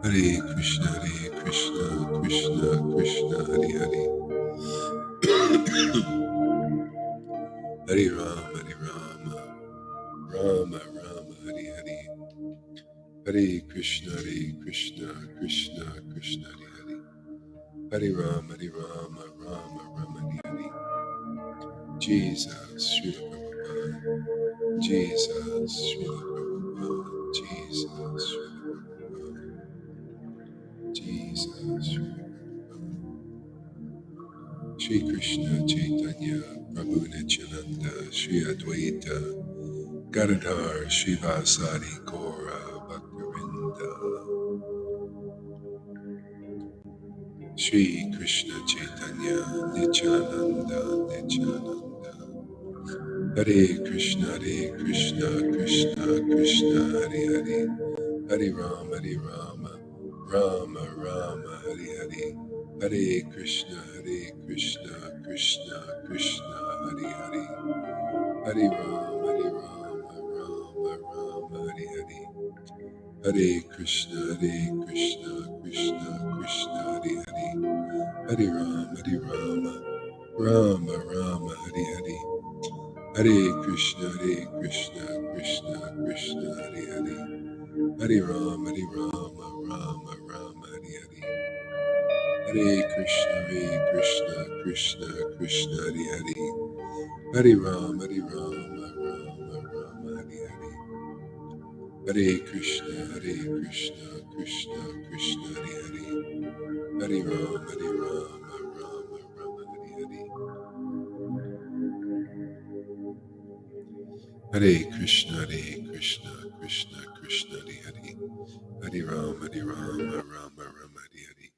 Hare Krishna, Krishna Krishna, Hare Hare, Hare Rama, Rama Rama, Hare Hare, Hare Krishna, Krishna Krishna, Hare Hare, Hare Rama, Rama Rama, Hare Hare. Jesus, Srila Prabhupada, Jesus, Srila Prabhupada, Jesus, Srila Prabhupada, Jesus, Srila Prabhupada. Shri Krishna Chaitanya, Prabhu Nityananda, Shri Advaita, Gadadhar, Srivasadi, Gora, Bhaktivinoda. Shri Krishna Chaitanya, Nityananda, Nityananda. Hare Krishna, Krishna Krishna, Hare Hare. Hare Rama, Rama Rama, Hare Hare. Hare Krishna, Krishna Krishna, Hare Hare. Hare Rama, Rama Rama, Hare Hare. Hare Krishna, Krishna Krishna, Hare Hare. Hare Rama, Rama Rama, Hare Hare. Hare Krishna, Krishna Krishna, Hare Hare. Hare Rama, Rama Rama, Hare Hare. Hare Krishna, Krishna Krishna, Hare Hare. Hare Rama, Rama Rama, Hare Hare. Hare Krishna, Krishna Krishna, Hare Hare. Hare Rama, Rama Rama, Hare Hare.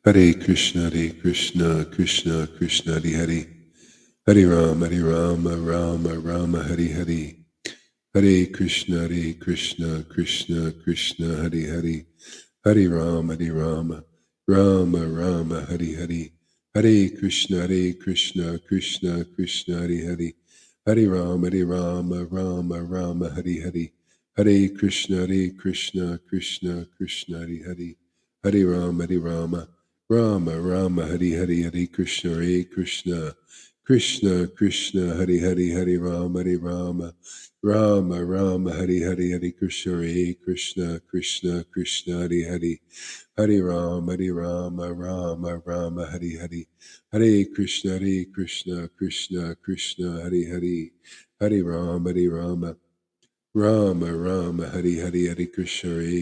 Hare Krishna, Krishna Krishna, Hare Hare. Hare Rama, Rama Rama, Hare Hare. Hare Krishna, Krishna Krishna, Hare Hare. Hare Rama, Rama Rama, Hare Hare. Hare Krishna, Krishna Krishna, Hare Hare. Hare Rama, Rama Rama, Hare Hare. Hare Krishna, Krishna Krishna, Hare Hare. Hare Rama, Rama Rama, Hare Hare. Hare Krishna, Krishna Krishna, Hare Hare. Hare Rama, Rama Rama, Hare Hare. Hare Krishna, Krishna Krishna, Hare Hare. Hare Rama, Rama Rama, Hare Hare. Hare Krishna, Krishna Krishna, Hare Hare. Hare Rama, Rama Rama, Hare Hare. Hare Krishna, Krishna Krishna, Hare Hare. Hare Rama, Rama Rama, Hare Hare. Hare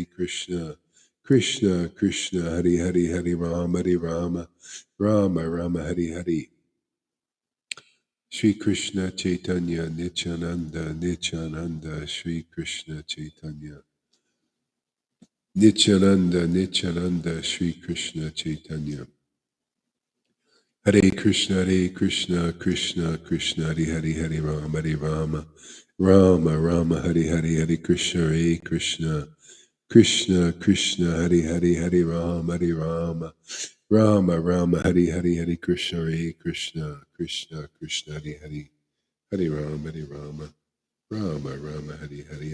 Krishna, Krishna Krishna, Hare Hare. Hare Rama, Rama Rama, Hare Hare. Shri Krishna Chaitanya, Nityananda, Shri Krishna Chaitanya. Nityananda, Shri Krishna Chaitanya. Hare Krishna, Krishna Krishna, Hare Hare. Hare Rama, Rama Rama, Hare Hare. Hare Krishna, Krishna Krishna, Hare Hare. Hare Rama, Rama Rama, Hare Hare. Hare Krishna, Krishna Krishna, Hare Hare. Hare Rama, Rama Rama, Hare Hare.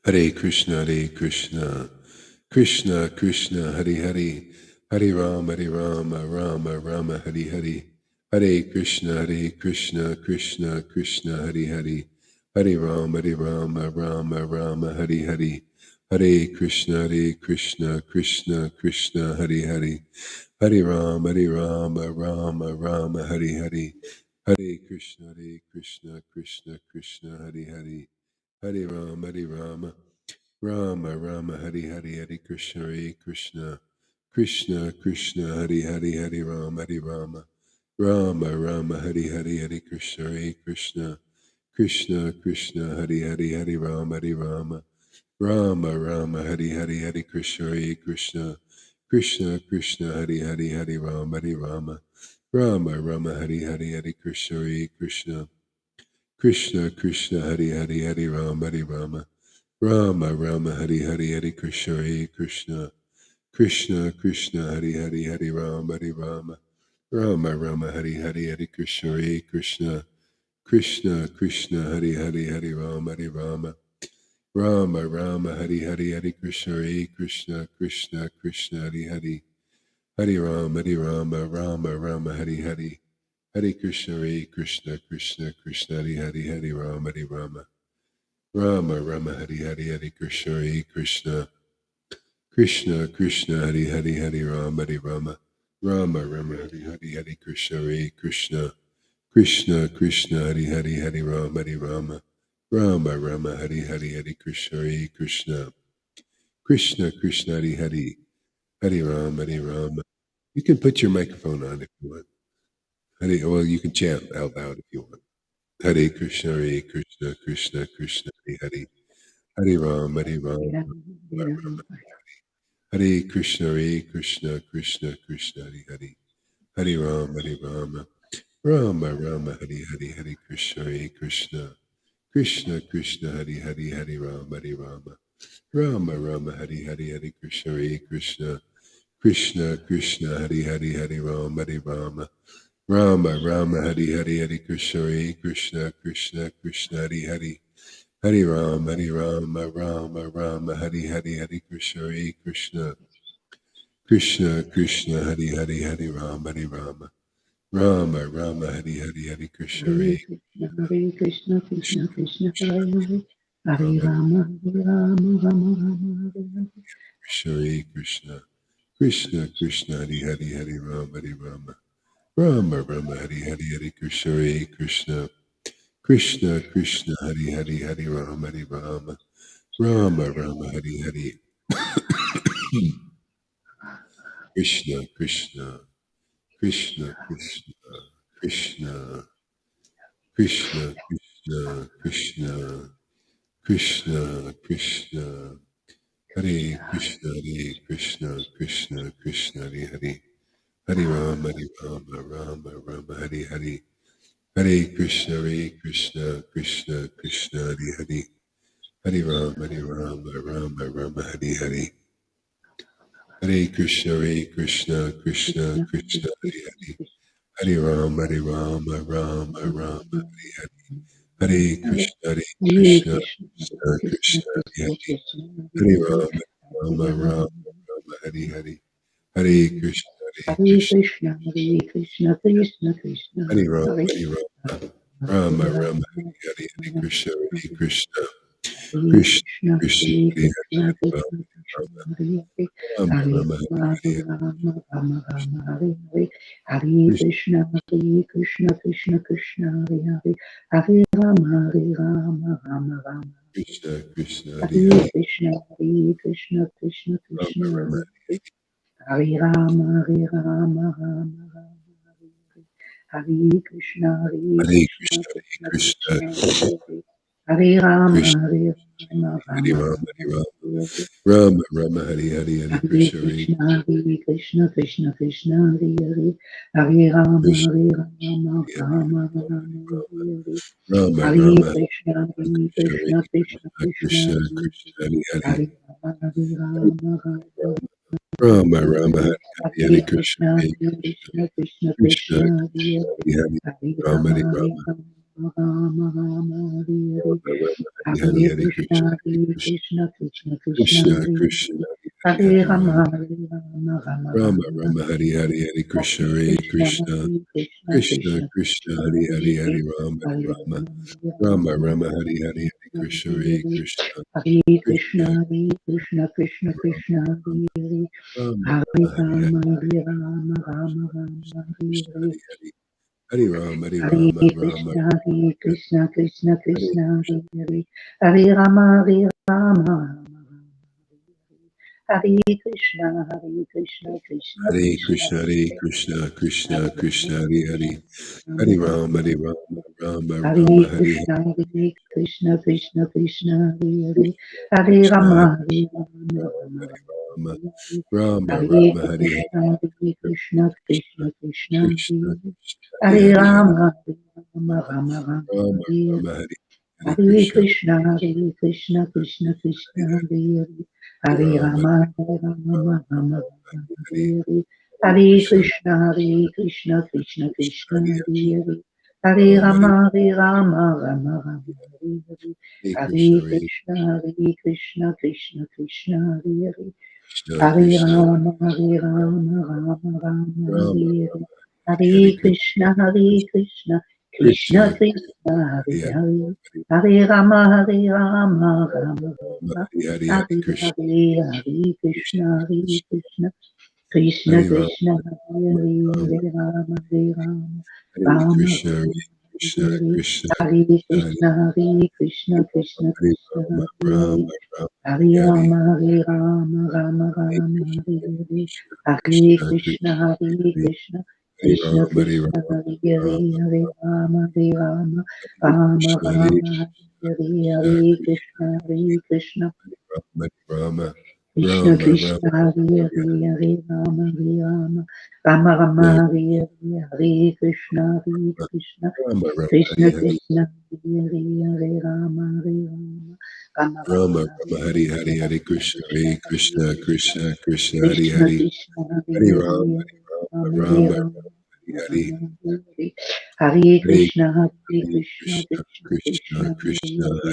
Hare Krishna, Krishna. Hare Krishna, Krishna Krishna, Hare Hare. Hare Rama, Rama Rama, Hare Hare. Hare Krishna, Krishna Krishna, Hare Hare. Hare Rama, Rama Rama, Hare Hare. Hare Krishna, Krishna Krishna, Hare Hare. Hare Rama, Rama Rama, Hare Hare. Hare Krishna, Krishna Krishna, Hare Hare. Hare Rama, Rama Rama, Hare Hare. Hare Krishna, Krishna Krishna, Hare Hare. Hare Rama, Rama Rama, Hare Hare. Hare Krishna, Krishna Krishna Hari Hari Hari Rama Hari Rama Rama Rama Hari Hari Hari Krishna Hari Krishna Krishna Krishna Hari Hari Hari Rama Hari Rama Rama Rama Hari Hari Hari Krishna Hari Krishna Krishna Krishna Hari Hari Hari Rama Hari Rama Rama Rama Hari Hari Hari Krishna Hari Krishna Krishna Krishna Hari Hari Hari Rama Hari Rama Rama Rama Hari Hari Hari Krishna Hari Krishna Krishna Krishna Hari Hari Hari Rama Hari Rama Rama Rama Hari Hari Hari Krishna Hari Krishna Krishna Krishna Hari Hari Hari Rama Rama Rama Hari Hari Hari Krishna Hari Krishna Krishna Krishna Hari Hari Hari Rama Rama Rama Hari Hari Hari Krishna Hari Krishna Krishna Krishna Hari Hari Hari Rama Rama Rama Hari Hari Hari Krishna Hari Krishna Krishna Krishna Hari Hari Hari Rama Rama Rama Hari Hari Hari Krishna Hari Krishna Krishna Krishna Hari Hari Hari Rama. You can put your microphone on if you want. Well, you can chant out loud if you want. Hare Krishna Krishna Krishna Hare Hare Hare Ram Hare Krishna Krishna Krishna Krishna Hare Hare Hare Ram Rama Hare Hare Hare Krishna Krishna Krishna Krishna Hare Hare Hare Rama Rama Hare Hare Hare Krishna Krishna Krishna Krishna Hare Hare Hare Rama Rama Hare Hare Hare Krishna Krishna Krishna Krishna Hare Hare Hare Rama Rama Hare Hare Hare Krishna Krishna Krishna Krishna Hare Hare Hare Rama Rama Hare Hare Hare Krishna Hare Krishna Krishna Krishna Hare Hare Hare Rama Rama Hare Hare Krishna Krishna Krishna Hare Hare Hare Rama Rama Hare Hare Hare Krishna Krishna Krishna Krishna Hare Hare Hare Rama Rama Hare Hare Krishna Krishna Krishna Krishna Krishna Krishna Krishna Krishna Krishna Krishna Hare Krishna Krishna Krishna Hare Hare Hare Rama Rama Hare Hare Hare Krishna Krishna Krishna Hare Hare Hare Rama Hare Hare Hare Krishna Krishna Krishna Krishna Hare Hare Hare Rama Rama Hare Hare Hare Krishna Krishna Krishna Krishna Hare Hare Hare Rama Hare Hare Hare Krishna Hare Krishna Krishna Krishna Hare Hare Rama Hare Hare Krishna Krishna Hare Krishna Krishna Hare Krishna Hare Hare Rama Hare Hare Hare Krishna Krishna Hare Rama Rama Krishna Krishna Hare Hare Hare Krishna Rama Hare Rama Hare Krishna Hare Krishna Krishna Hare Krishna Rama Hare Rama Rama Hare Hare Krishna Krishna Hare Rama Krishna Hare Rama Krishna Krishna Krishna Hare Hare Rama Rama Hare Hare Krishna Krishna Krishna Krishna Krishna Hare Hare Hare Rama Rama Hare Hare Hare Krishna Krishna Krishna Hare Krishna Hare Hare Rama Rama Hare Krishna Krishna Krishna Krishna Krishna Krishna Krishna Hare Hare Hare Rama Hare Krishna Krishna Hare Krishna Krishna Krishna Hare Rama Hare Hare Rama Hare Hare Rama Hare Rama Krishna Krishna Hare Krishna Hare Hare Hare Rama Hare Krishna, Krishna Hare Krishna, Krishna, Hare Krishna, Krishna Hare Krishna, Hare Hare, Hare Hare Hare Rama, Hare Rama, Rama Rama, Hare Hare Krishna, Krishna Krishna, Hare Hare, Hare Krishna, Rama, Hare Rama, Rama Rama, Rama, Rama Hare Rama, Hare, Hare Hare, Hare Krishna, Krishna Krishna, Krishna Hare Krishna, Hare Hare, Hare Hare, Hare Rama, Hare Rama, Rama Rama, Rama Hare Rama, Hare Hare Hare Krishna, Krishna, Hare Krishna, Krishna Krishna, Hare Hare Hare, Hare Rama, Rama, Hare Rama, Rama Rama, Hare Hare Hare Hare Krishna, Krishna, Hare Krishna, Krishna Krishna Krishna, Hare Hare Hare Rama, Rama, Hare Rama, Rama Rama, Hare Hare Krishna, Hare Krishna, Hare Krishna, Krishna Krishna, Hare Krishna Hare Krishna, Rama, Hare Rama, Rama Rama, Rama, Hare Hare Hare Krishna, Krishna, Hare Krishna, Krishna Krishna Krishna, Hare Hare Hare Hare Rama, Hare Rama, Rama Rama, Rama, Hare Hare, Hare Hare Krishna, Hare, Hare Krishna Krishna, Hare Krishna, Krishna, Krishna Hare Rama, Krishna, Hare Hare, Rama, Hare Rama, Hare Rama, Hare Rama Krishna, Hare Rama, Krishna, Hare Krishna Hare, Hare Hare Krishna, Hare Krishna, Krishna Hare Krishna, Rama, Hare Rama Rama, Hare Hare Rama, Hare Rama, Rama Hare Rama, Krishna, Hare Krishna Hare Krishna, Krishna, Hare Hare Krishna, Hare Krishna Rama, Hare Krishna, Rama, Hare Hare, Rama Hare Rama, Hare Rama, Hare Rama Krishna, Hare Rama, Hare Krishna, Hare Krishna Krishna, Hare Krishna, Rama, Rama Krishna Rama, Krishna, Rama Hare Hare, Hare Rama, Hare Rama, Rama Rama, Hare Hare, Hare Krishna, Hare Krishna, Rama, Rama Krishna Hare Hare Krishna, Hare Hare, Hare Rama, Hare Rama, Rama Rama Rama, Rama Hare Hari Hari Hare, Hare Hare Krishna Krishna, Hare Hare Krishna Krishna, Krishna Krishna Hari Krishna Hari Krishna,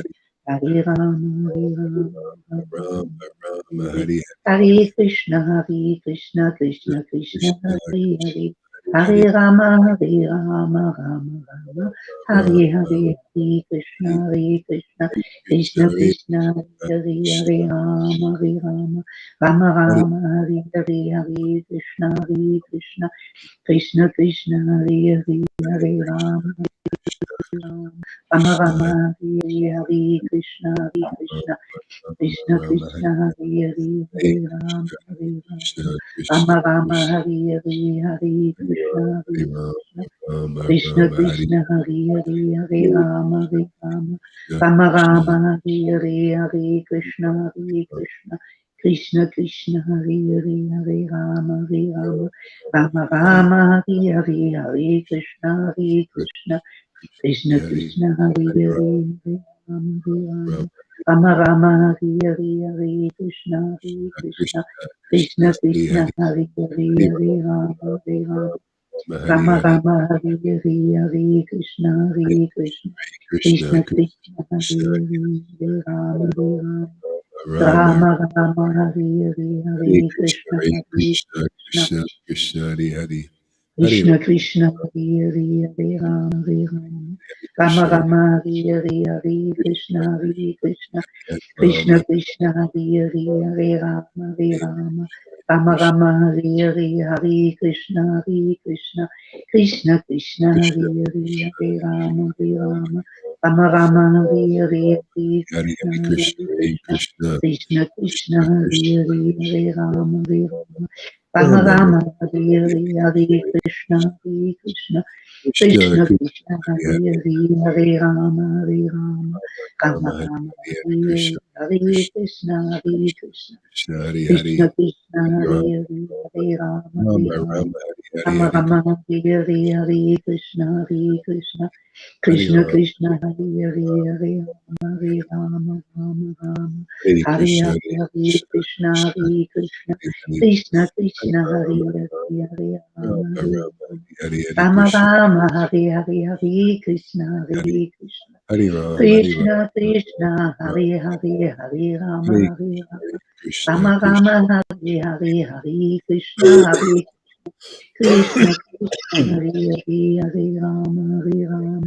Hari Hare Ram Hare, Hari Hare Ram Ram Rama, Hari Hare Hari Rama, Hare Hare Hare Krishna, Hare Hare Krishna, Krishna Krishna Krishna Krishna, Krishna Hare Hare, Hari Hare Rama, Hare Rama, Rama Ram Ram Rama, Hari Hare Krishna, Hare Krishna, Krishna Krishna Krishna, Krishna Hare Hare, Hari Hari Hare Rama, Hare Rama, Rama Rama, Ram Hare Ram Hare, Hare Krishna, Hari Hare Krishna, Hari Krishna Krishna Hare Krishna, Hare Krishna Hare, Hare Rama, Rama Hari Rama, Hare Hare, Hare Krishna, Hare Krishna, Krishna Krishna, Hare Hare, Hare Hare Krishna Rama, Rama Krishna Hari Rama, Hare Hare, Krishna, Hare Ram Krishna, Ram Krishna Ram Hari Krishna, Hare Hare, Hare Hare Rama, Krishna Hare Krishna Rama, Krishna Rama Rama, Krishna Hare Hare, Hare Hari Krishna, Hari Hare Ram Krishna, Ram Krishna Ram Hari Krishna, Hare Hare, Hare Hare Rama, Hare Rama, Krishna Rama Krishna Rama, Hare Hare, Hare Krishna, Hare Krishna, Krishna Krishna, Hare Hare, Hare Rama, Hare Rama, Rama Hari Rama, Hare Hare, Hare Krishna, Hare Krishna, Krishna Hari Krishna, Hare Hari Hare, Ram Hare Rama, Hare Ram Rama, Rama Rama, Hare Hare, Hare Krishna, Hare Krishna, Krishna Krishna Krishna Hari Krishna, Hari Hare Hare, Hari Hare Rama, Hare Rama, Ram Hari Rama Hari Rama, Hare Hare, Hare Krishna, Hari Hare Krishna, Krishna Krishna Krishna Krishna, Hare Hare, Hare Rama, Hare Rama, Ram Rama Rama, Hare Hare, Hari Hare Krishna Krishna, Hari Hare Krishna Krishna, Krishna Krishna Hari Hari Hari Krishna Krishna, Hare Hare, Hare Rama, Hare Rama, Rama Krishna Rama, Hare Hare, Hare Krishna Krishna, Hare Krishna, Hari Ram Krishna Krishna, Hare Hare, Hare Rama, Hare Rama, Rama Krishna Rama, Hare Hare, Hare Krishna, Hare Krishna, Krishna Krishna, Krishna Hare Hare, Hare Rama, Hare Rama, Rama Rama, Hare Hare, Hare Hari Krishna, Hari Hare Krishna Hari Krishna, Krishna Krishna Krishna, Krishna Hare Krishna Hare, Hare Rama, Hare Rama, Rama Ram Ram Rama, Hare Hari Hare, Hare Krishna, Hare Krishna, Krishna Krishna Krishna Krishna, Hari Hare Hari Hare, Hare Rama, Hare Rama, Ram Rama Hari Rama, Hari Hare Krishna Hare, Krishna Krishna, Hare Krishna, Krishna Hari Krishna Hari Krishna, Hari Hare Ram Hare, Hare Rama, Ram Hare Ram Rama, Hari Hari Rama Hari Rama, Hare Hare, Hare Krishna, Hare Krishna, Hari Krishna Ram Krishna, Hare Hare, Hare Rama, Hare Rama, Rama Rama, Hari Hare Krishna Hare, Hari Hare Krishna Krishna, Krishna Hare Krishna, Hari Hari Krishna Hari Krishna, Hare Ram Hare, Hare Ram Rama, Hare Ram Rama, Hari Hari Rama Krishna Rama, Hare Hare, Hare Krishna, Hari Hare Krishna, Hari Ram Hari Ram Krishna Krishna, Ram Hare Hare, Hare Hari Rama, Hare Hari Rama, Krishna Rama Krishna Rama, Hare Hare, Hare Krishna, Hare Krishna Krishna, Hare Hare, Hare Rama, Hare Rama,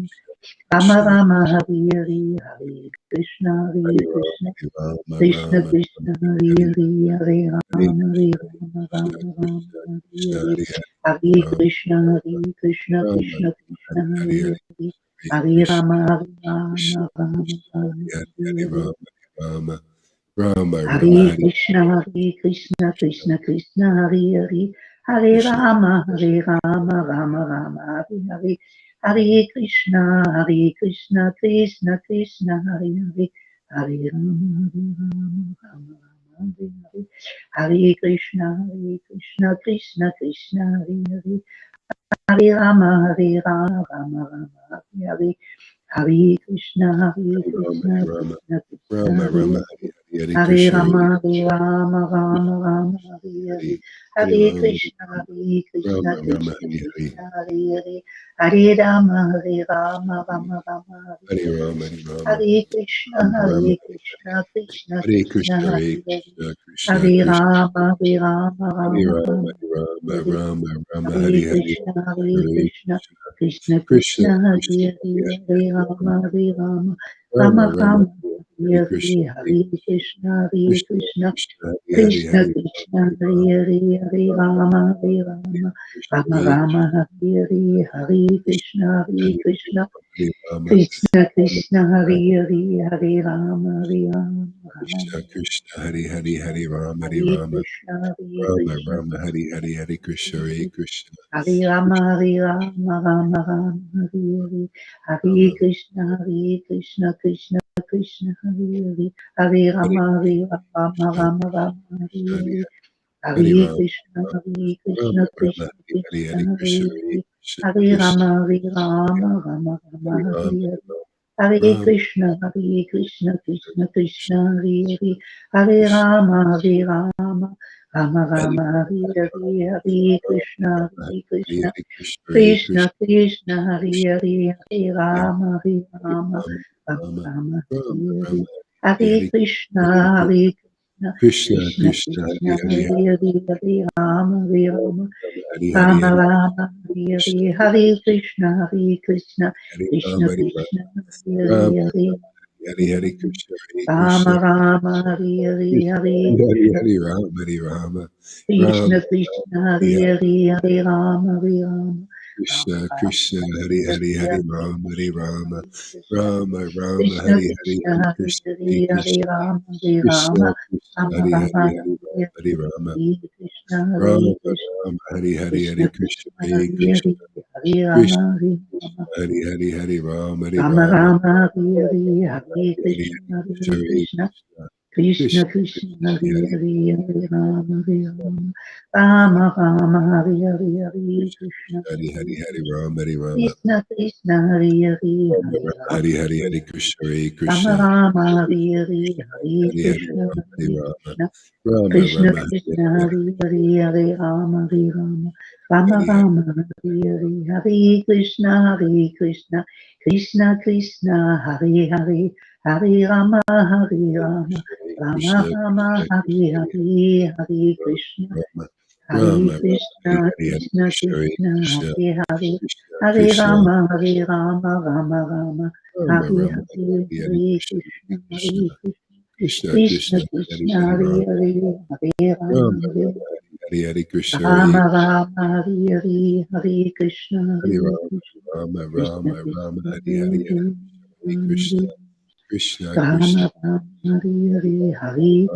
Rama Krishna Rama, Hare Hare, Hare Krishna, Hari Hare Ram Krishna, Hari Ram Krishna Ram Krishna, Hari Hare Hare, Hare Hare Rama, Hare Krishna Rama, Krishna Rama Rama, Krishna Hare Krishna Hare, Hari Hari Hare Ram Krishna, Hare Krishna, Ram Krishna Krishna, Hari Hare Hari Hare, Hare Hare Krishna Rama, Hare Krishna Rama, Rama Krishna Rama, Hari Hari Hare Hari Hare, Ram Hari Ram Rama Rama Hare Hari Krishna, Hare Krishna, Krishna Krishna, Hare Hare, Hare Krishna Rama, Hare Rama, Rama Rama, Hare Hare, Hare Krishna, Hare Krishna, Krishna Krishna, Hare Hare, Hare Rama, Hare Rama, Rama Rama, Hare Hare, Hare Krishna, Hare Krishna, Krishna Krishna, Hare Hare, Hare Rama, Hare Rama, Rama Rama, Hare Hare, Hare Krishna, Hare Rama Krishna, Rama Krishna Krishna, Rama Hare Rama Hare, Hari Hari Hare Krishna Hari Rama, Hare Rama, Rama Rama, Hare Hare, Hari Hari Hare Rama Krishna, Hare Krishna, Rama Rama Krishna Hari Hari Krishna, Hare Hare, Hare Rama, Hare Rama, Rama Rama, Hari Hare Hare, Rama Hari Rama Hare Krishna, Rama Rama Hare Hari Hari Krishna, Krishna Hare Krishna, Krishna Hare Hare Hare, Krishna Krishna Hare Krishna Rama, Hare Rama, Hari Rama Rama Rama, Hari Rama Hare Hare, Rama Rama Hare Hari Hari Krishna, Hare Hare Krishna, Krishna Krishna Krishna Krishna, Hare Krishna Hari Hare, Hari Hare Rama, Hare Rama, Rama Rama Rama Rama, Hari Hare Krishna Hare, Hari Hare Krishna, Hare Krishna Krishna, Krishna Hari Hari Krishna Hari Krishna, Hare Hare, Hare Rama, Hare Rama, Rama Rama, Hare Hare, Hare Krishna, Hare Krishna, Krishna Krishna, Hare Hare, Hare Rama, Hare Rama, Krishna Rama Krishna Hari Hari Hari Rama Hari Hare Rama Krishna, Hare Rama Krishna, Rama Hari Hari Hari Krishna Hari Krishna Hare Rama, Hare Rama, Rama Rama, Hare Hare, Hare Rama Krishna, Hare Krishna, Krishna Krishna, Hare Hare, Hare Hari Rama, Hare Rama, Krishna Rama Rama, Krishna Hare Hari Hare, Hari Hare Rama Krishna, Hare Rama Krishna, Rama Krishna Hari Hari Krishna, Hari Krishna Hare Hari Hare, Krishna Hare Krishna Rama, Hare Rama, Rama Rama, Hari Hare Rama Hare, Hari Hare Rama Krishna, Hare Krishna, Krishna Krishna, Hare Hare, Hare Krishna Rama, Hare Rama, Rama Hari Rama, Hare Hare, Hare Krishna, Hare Hari Krishna, Hari Krishna Hari Krishna Krishna Krishna, Hare Krishna Hare, Hare Hari Rama, Hare Hari Rama, Rama Rama Rama Rama, Rama Hare Hare, Rama Hari Hare Hari Krishna, Hare Krishna, Krishna Krishna Krishna Hari Krishna, Hari Hari Hare Hare, Hare Rama, Hare Rama, Hari Hari Rama Hari Rama, Hare Krishna Hare, Hare Krishna, Hare Krishna, Hari Krishna Rama Hari Krishna, Hare Rama Hare, Hare Hari Hari Rama, Krishna Hari Krishna Rama Rama, Hare Hare, Krishna Hare Hari Krishna, Hari Rama Hari Rama Rama Krishna Krishna, Hari Hare Hare, Hare Rama, Hare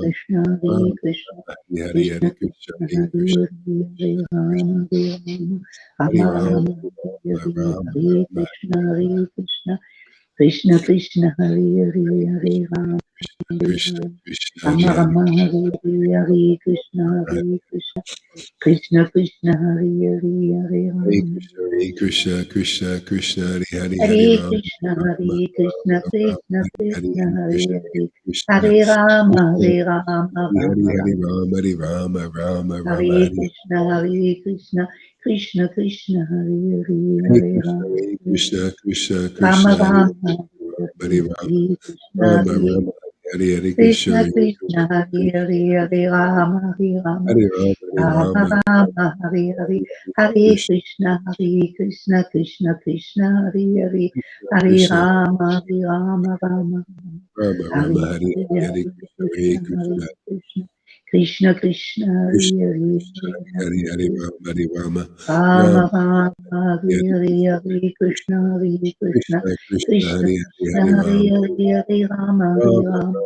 Rama, Rama Krishna Rama, Krishna Hari Hare Hari Hari Hare, Hare Rama Hari Krishna, Rama Hare Krishna, Rama Rama Krishna Hari Hari Krishna, Hari Hare Krishna Hari Hare, Hare Krishna Rama, Hare Krishna Rama, Krishna Rama Hari Hari Rama, Hari Hare Rama Hari Rama Hare Krishna, Rama Hare Krishna, Rama Hari Hari Krishna Hari Krishna Krishna, Hari Hare Krishna Hare, Hare Krishna Rama, Hare Krishna Rama, Hari Hari Hari Rama Hari Rama Rama Rama, Hare Rama Hare, Hare Hari Hari Krishna, Hare Hari Krishna, Krishna Krishna Krishna Krishna, Krishna Hari Hare Hari Hare, Hare Rama, Hare Rama, Rama Rama, Hare Hare, Hare Krishna Krishna, Krishna Hari Hari Hare Hari Krishna, Rama Hari Rama Krishna Krishna, Hare Hare, Rama Hare Rama Rama, Hari Hari Hare Hari Krishna Hari Rama Krishna Rama, Krishna Hare Hare, Krishna Hare Hari Hari Krishna, Rama Hari Hare Rama Krishna, Rama Krishna Rama Krishna, Hari Hare Hare, Hare Rama, Hare Rama, Rama Hari Hari Rama, Hare Hare, Hare Krishna, Hare Krishna, Krishna Krishna, Hare Hare, Hare Rama, Hare Rama, Rama Krishna Rama, Krishna Hare Krishna Hare, Hare Krishna, Rama Hare Rama Hari Krishna, Hari Hari Krishna Krishna Hari Krishna, Krishna Hare Hare, Krishna Hare Krishna Rama, Hare Rama, Rama Rama, Rama Hare Rama Hare, Hari Hari Hare Krishna Krishna, Hari Hare Krishna Krishna, Krishna Krishna Krishna Hari Krishna, Hari Hare Rama Hare, Hare Rama Rama, Hare Rama Hari Hari Hari Krishna Rama Hari Rama, Hare Hare, Hare Krishna, Hari Hare Rama Krishna, Rama Krishna Rama Rama Krishna, Hari Hare Hari Hari Hare, Hari Krishna Hare Krishna Krishna Rama Rama, Hare Hare, Hare Rama Krishna, Hare Rama Krishna, Hari Hari Krishna Hari Krishna Krishna, Hari Krishna Hare Hare, Hare Rama, Hare Rama, Hari Rama Rama Rama, Hare Rama Hare, Rama Hare Rama Krishna, Hare Krishna, Krishna Krishna, Hare Hare, Hare Rama, Hare Krishna Rama, Krishna Hari Rama Hari Rama, Hare Hare, Hare Krishna, Hare Krishna, Krishna Krishna, Hare Hare, Hare Hare Rama, Krishna, Hare Krishna, Krishna Krishna, Hare Hare, Hare Hare Ram, Krishna, Rama Hare Krishna, Rama Rama, Krishna Hare Hare, Krishna, Hare Krishna, Hare Hare Hare, Krishna, Hare Rama, Krishna Hare Rama, Hare Rama Hare, Hare Rama. Ram, Hare Rama, Rama Rama, Hare Hare Krishna, Hare Krishna, Krishna Krishna, Hare Hare, Hare Hare Krishna, Rama, Hare Hare Krishna, Krishna Rama, Krishna, Hare Rama, Hare Hare, Hare, Hare Hare Krishna, Rama, Hare Rama, Hare Hare Krishna, Krishna, Hare Krishna, Hare Hare, Hare Rama, Hare Rama, Hare Rama, Hare Rama, Rama, Rama, Hare Hare, Hare Krishna, Hare Krishna, Krishna Krishna, Hare Hare, Hare Krishna, Rama, Hare Rama, Rama, Rama Hare Rama, Hare Hare, Hare Hare Krishna, Hare Krishna, Hare Krishna, Krishna, Krishna Krishna, Krishna Hare Hare, Krishna, Hare Hare Hare Rama, Rama, Hare Rama, Rama Rama Rama, Hare Hare Hare, Hare Krishna, Krishna, Hare Krishna, Krishna Krishna, Krishna Hare Hare Krishna, Hare Hare Rama, Hare, Hare Rama, Hare Rama Rama, Rama,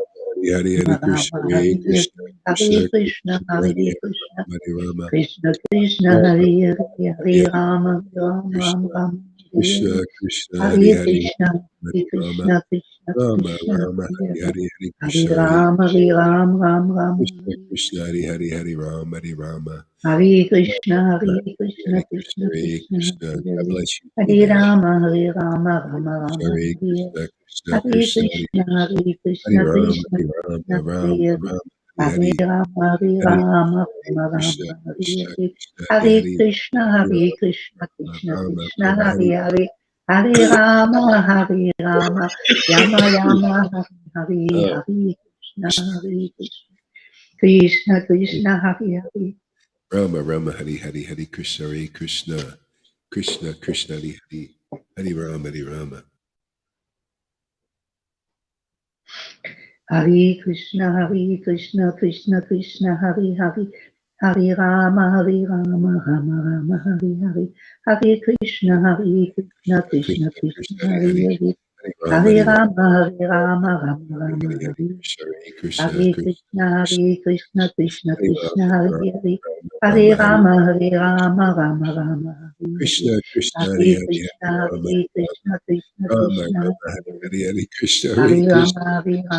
Hare Hare Krishna Hare Krishna Krishna Hare Krishna Krishna, Hare Hare Hare Krishna, Hare Rama Krishna Krishna, Rama Hare Hare, Hare Hare Hare Rama, Ram Ram Krishna Ram, Hare Krishna Krishna Hare Hare, Hare Hare Krishna, Hare Hare Rama Krishna, Krishna Rama Krishna, Rama Hare Hare Hare, Hare Hare Hare Krishna Hare Ram, Hare Ram, Ram Ram, Krishna Krishna Hare Hare Hare Rama Hare Rama Hare Krishna, Rama Hare Krishna, Hare Krishna Krishna Hare Krishna, Krishna. Hare God Hare, bless you, Hare Tina. Rama, Hare Rama, Hare Rama Krishna Rama, Hare Hare Krishna Krishna Hare Krishna Hare Krishna, Hare Hare Krishna, Rama Krishna Hare Krishna, Rama Rama Hare Hare, Rama Hare Hare Hare Rama, Hare Hare Rama, Hare Rama Krishna Rama, Hare Krishna Hare, Krishna Hare Hare Hare Krishna, Hare Hare Rama Krishna, Krishna Rama Krishna, Rama Hare Hare Hare, Hare Rama, Hare Rama, Yama Yama, Hare Hare, Hare Krishna, Hare Krishna, Krishna Krishna, Hare Hare. Rama Rama Hare Hare Hare Krishna Hare Krishna Krishna Krishna Hare Hare Hare Rama Hare Rama. Hare Krishna, Krishna Krishna, Hare Hare, Hare Rama, Rama Rama, Hare Hare, Hare Krishna, Krishna Krishna Krishna, Krishna Hare Hare Hare Hare, Hare Rama Hare Hare Rama Rama, Hare Rama, Hare Hare Hare Krishna Hare Krishna Hare Krishna Krishna, Krishna Krishna Hare Krishna, Rama Hare Hare Hare, Rama Hare Hare Rama, Rama, Hare Hare, Krishna Krishna Hare Hare Hare Krishna, Hare Krishna Rama Krishna, Rama Hare Hare Hare, Hare Krishna Hare Hare Krishna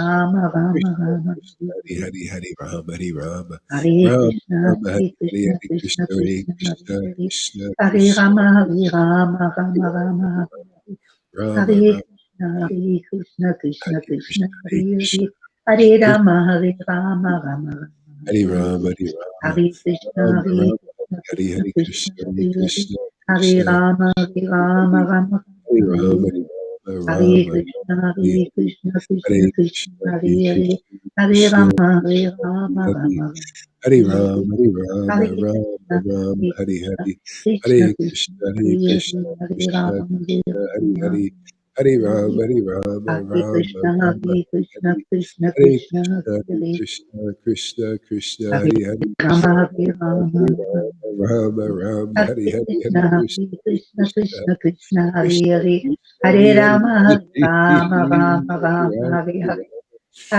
Rama, Rama, Krishna Rama, Krishna Hare Hare Hare Rama Hare Rama Hare Rama Krishna, Rama Hare Hare Hare Krishna Krishna Hare Krishna, Krishna Hare Hare, Krishna Hare Krishna Rama, Hare Rama, Rama Hare Rama Hare Rama Krishna, Hare Krishna Hare Krishna, Krishna Hare Hare Krishna Hare, Hare Krishna Rama, Rama, Hare Hare Rama Hare, Hare Rama Hare Krishna, Rama Rama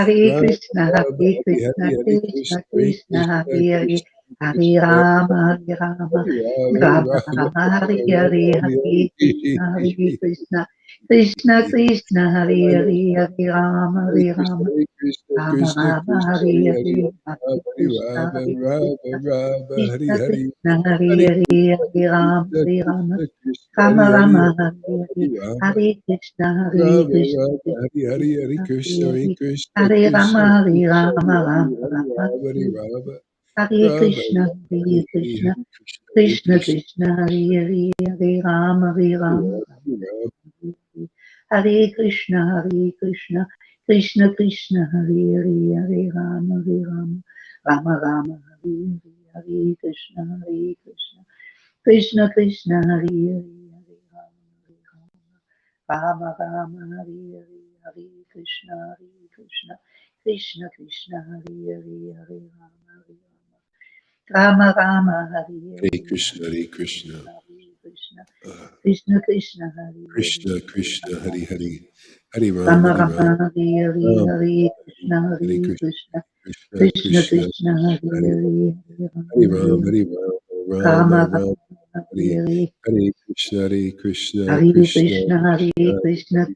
Hare Krishna Hare Krishna, Krishna Hare Hare Hare, Krishna Hare Krishna Rama, Hare Rama, Hare Hare Rama Hare, Hare Hare Rama Krishna, Hare Hare Krishna Hare Krishna, Krishna Hare Hare Hare, Krishna Hare Krishna Rama, Hare Hare Rama, Hare Hare Rama Hare, Hare Rama Hare Rama Krishna, Rama Hare Krishna, Hare Krishna Hare Krishna, Krishna Hare Hare Krishna Hare, Hare Krishna Rama, Krishna Hare Hare Hare Rama Hare Rama Hare Rama Krishna, Rama Hare Hare Krishna, Hare Krishna Hare Krishna, Krishna Hare Hare Hare, Krishna Krishna Krishna Hare Hare Hare Rama, Hare Hare Rama, Rama Rama Hare Hare Hare Hare Krishna, Krishna Hare Krishna Krishna Krishna, Hare Krishna Hare, Krishna Hare Hare Rama, Rama, Hare Hare Hare Hare, Hare Ram Krishna, Ram Hari Hari Hari Krishna Krishna Hari Krishna, Krishna Hare Hare, Krishna Hare Krishna Rama, Rama, Hari Ram Hari Rama Ram Rama, Hare Hari Ram Hare, Hari Hare Krishna, Hari Krishna Krishna, Hare Hari Hare, Hare Rama, Hare Rama, Krishna Rama Krishna Rama, Krishna Hare Hari Hare, Ram Hare Hari Krishna, Ram Ram Krishna Ram Hari Krishna Hari Krishna, Hare Hari Hare, Hare Rama, Krishna Hare Rama, Krishna Krishna Rama Hari Hari Rama, Hare Hare, Hari Ram Hare Krishna, Ram Krishna Ram Hari Krishna Hari Hari Krishna, Krishna Hare Hari Hare, Krishna Hare Rama, Krishna Hare Krishna Rama, Hari Hari Rama Hari Rama, Ram Hari Ram Hare Ram Krishna, Hari Hari Krishna Hari Krishna Hari Krishna Krishna Krishna, Hare Hare, Hare Rama, Hare Rama, Ram Hare Krishna, Krishna Krishna, Hare Hare, Hare Rama, Hare Rama, Rama Rama, Hare Hare, Hare Krishna, Krishna Krishna, Hare Hare, Hare Rama, Hare Rama, Rama Rama, Hare Hare, Hare Krishna, Krishna Krishna, Hare Hare, Hare Rama, Rama, Hare Hare, Hare Hare Krishna Hare Krishna Krishna, uh, Krishna Krishna, Hare Hare, Krishna Krishna Hari Hari Hari Ram Rama Hari Ram Rama, Hare Hare, Ram Hare Krishna, Hari Hare Krishna Krishna, Krishna Krishna Krishna Krishna, Hare Hari Hare, Hare Hari Rama, Ram Hare Hari Ram Ram Rama Ram Rama, Hari Hare Hare Krishna Hare Krishna Hare Krishna Krishna, Hare Krishna Krishna, Hari Krishna Hari Krishna, Ram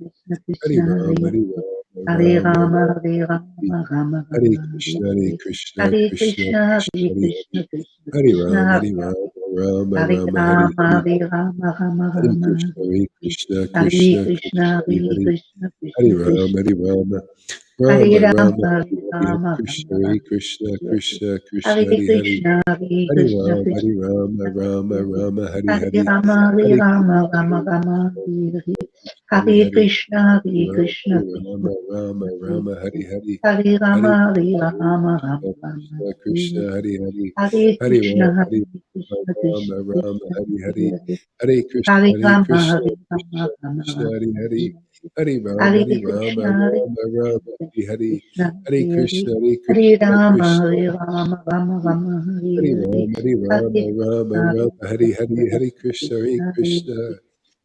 Hare Hari Hare Ram Ram Ram Rama, Hare Hari Rama, Rama Hare Rama, Hare Krishna Hare Krishna Hare Krishna Krishna, Krishna Hare Hari Krishna, Krishna Hari Krishna, Ram Hari Hare Ram Hare Ram Hari Rama, Hare Rama, Rama Hare Rama, Krishna, Hare Krishna, Hare Krishna Krishna, Krishna, Hare Hare Hare, Krishna, Hare Krishna Rama, Krishna, Hare Rama, Hare Rama Rama, Rama, Hare Hare Rama, Krishna, Rama Hare Rama, Krishna, Hare Krishna Krishna, Hare Hare Hare, Krishna, Hare Hare Krishna, Rama, Hare Krishna Rama, Rama Hare Rama, Hare Hare Hare, Rama, Hare Hare Rama, Krishna, Rama Hare Rama, Krishna, Hare Krishna Krishna, Hare Hare Hare, Krishna, Hare Hare Rama, Krishna, Krishna Rama Rama, Krishna, Rama Hare Hare, Hare Hare Rama, Hare Krishna, Rama, Hare Rama Krishna, Rama, Krishna Krishna, Hare Hare, Hare Hare Krishna, Rama, Hare Hare Krishna, Rama, Krishna Rama, Krishna, Hare Hare, Hare Hare Krishna, Hare Hare Rama, Krishna, Hare Krishna Rama, Rama Krishna, Rama, Hare Hare, Hare Rama, Hare Hare Rama, Krishna, Hare Rama Rama, Hare Hare, Krishna, Hare Hare Krishna, Hare Hare Krishna, Rama, Krishna Hare Rama, Rama Hare Rama, Hare Hare Rama, Hare Hare Rama, Rama Krishna, Rama, Hare Hare, Hare Krishna, Hare Krishna, Krishna,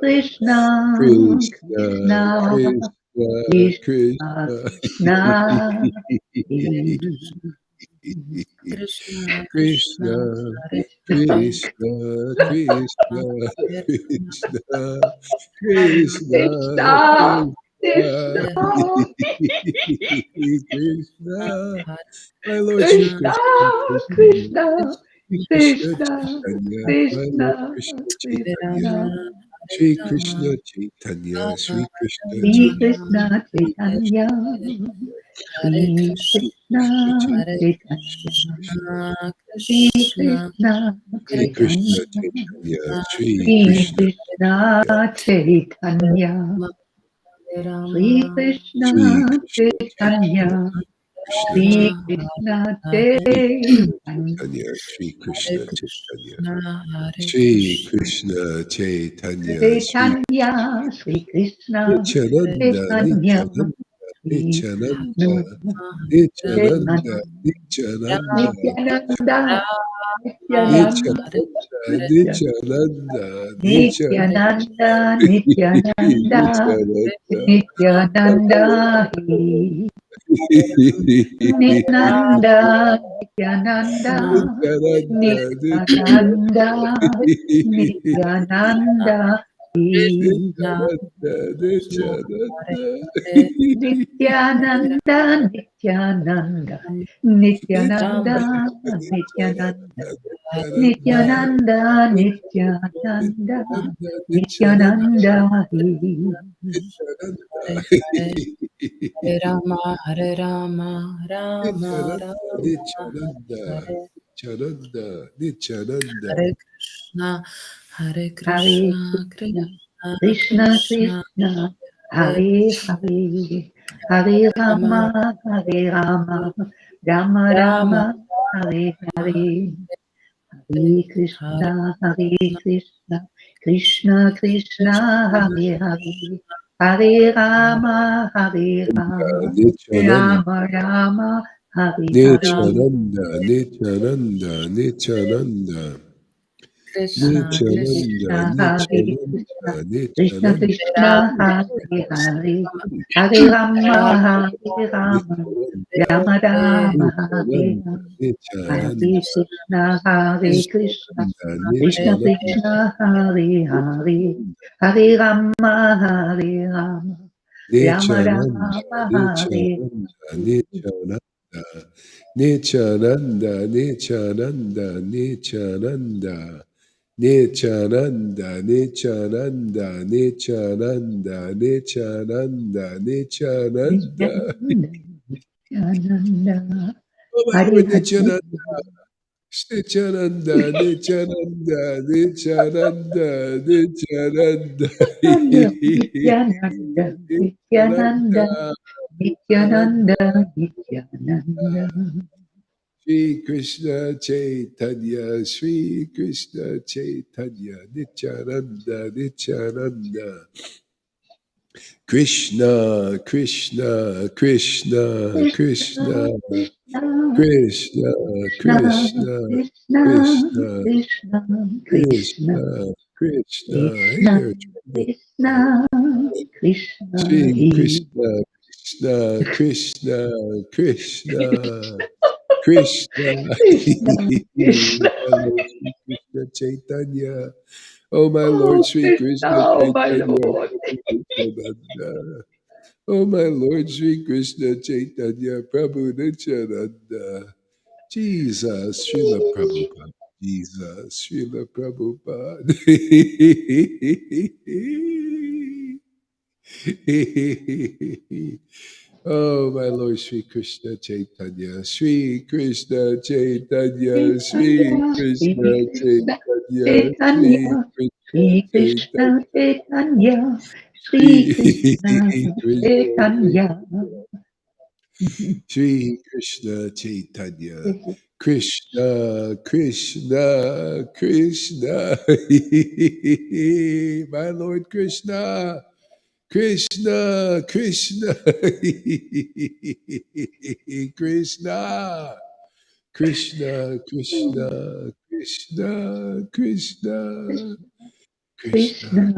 Krishna, Krishna, Krishna, Krishna, Krishna, Krishna. Krishna. Krishna, Krishna, Krishna, Hare Krishna, Krishna, Hare Krishna, Hare Krishna, Krishna, Krishna, Hare Krishna, Krishna, Hare my Lord Sri Krishna, Krishna, Krishna Krishna, Chaitanya, Krishna, my Lord Krishna, Krishna Hare Chaitanya, Rama, Krishna. Hare Sri Rama, Krishna Chaitanya, Rama Sri Krishna Sri Rama, Chaitanya, Krishna Sri Chaitanya, Hare Sri Krishna, Krishna Hare Chaitanya, Krishna, Sri Krishna, Krishna Hare Sri Krishna Chaitanya, Chaitanya, Krishna, Sri Sri Krishna Krishna Chaitanya, Hare Sri Rama, Sri Krishna Krishna Chaitanya, Chaitanya, Krishna Sri Rama, Chaitanya, Krishna Hare Sri Krishna Chaitanya, Chaitanya, Sri Hare Krishna Chaitanya, Krishna, Hare Sri Krishna, Krishna Chaitanya, Sri Chaitanya, Sri Krishna Nityananda, Chaitanya, Nityananda, Sri Nityananda, Hare Nityananda, Chaitanya, Nityananda, Nityananda, Nityananda, Hare Nityananda, Nityananda, Nityananda, Nityananda, Nityananda, Nityananda, Nityananda. Nityananda, Nityananda, Nityananda, Nityananda, Nityananda, Nityananda, Nityananda. Nityananda, Nityananda, Nityananda, Nityananda, Nityananda, Nityananda, Nityananda, Nityananda, Nityananda, Nityananda. Hare Rama, Hare Rama, Rama Nityananda, Rama, Nityananda, Hare Nityananda, Nityananda. Hare Krishna, Hare Hare Krishna, Krishna, Krishna Krishna Krishna, Krishna, Hare Hare Hare, Hare Rama, Rama, Hare Rama, Rama Rama, Rama, Hare Hare. Hare Hare Hare Krishna, Hare Krishna, Krishna Krishna, Krishna, Hare Hare, Hare Rama, Hare Rama, Nityananda, Rama Rama, Hare Hare. Nityananda, Nityananda, Nityananda, Krishna, Nityananda, Krishna, Krishna, Hare Nityananda, Krishna, Krishna Nityananda, Krishna, Rama, Hare Hare, Rama, Hare Rama, Hare Rama, Rama, Nityananda, Rama Hare Rama, Hare Nityananda, Rama, Hare Nityananda, Krishna, Hare Krishna, Nityananda, Krishna Nityananda, Krishna, Hare Hare, Hare Rama, Hare Rama, Rama Nityananda, Rama, Hare Nityananda, Hare. Nityananda, Nityananda, Nityananda, Nityananda, Nityananda, Nityananda, Nityananda, Nityananda, Nityananda. Nityananda, Nityananda, Oh my Hare Lord Hare. Nityananda, Nityananda, Nityananda, Nityananda, Nityananda, Nityananda, Nityananda, Nityananda, Nityananda, Nityananda. Nityananda. Shri Krishna Chaitanya, Shri Krishna Chaitanya, Nityananda, Nityananda. Krishna, Krishna, Krishna, Krishna, Krishna, Krishna, Krishna, Krishna, Krishna, Krishna, Krishna, Krishna, Krishna, Krishna, Krishna. Hey Krishna, there, Trina. Krishna, Krishna, Shri He. Krishna, Krishna, Krishna, Krishna. Krishna, Krishna, Krishna. my Lord Sri Krishna Chaitanya. Oh, my Lord Oh, Sri Krishna, Krishna oh my Chaitanya. Lord. Prabhu Nityananda. Oh, my Lord Sri Krishna Chaitanya. Prabhu Nityananda. Jesus, Srila Prabhupada. Jesus, Srila Prabhupada. Oh, my Lord Sri Krishna Chaitanya, Sri Krishna Chaitanya, Sri Chaitanya, Krishna Sri Krishna, Chaitanya, Sri Chaitanya, Krishna Sri Krishna, Chaitanya, Chaitanya, Sri Krishna, Sri Krishna Chaitanya. Chaitanya, Sri Krishna Chaitanya, Krishna, Krishna, Krishna, my Lord Krishna. Krishna, Krishna, Krishna, Krishna, Krishna, Krishna, Krishna. Krishna,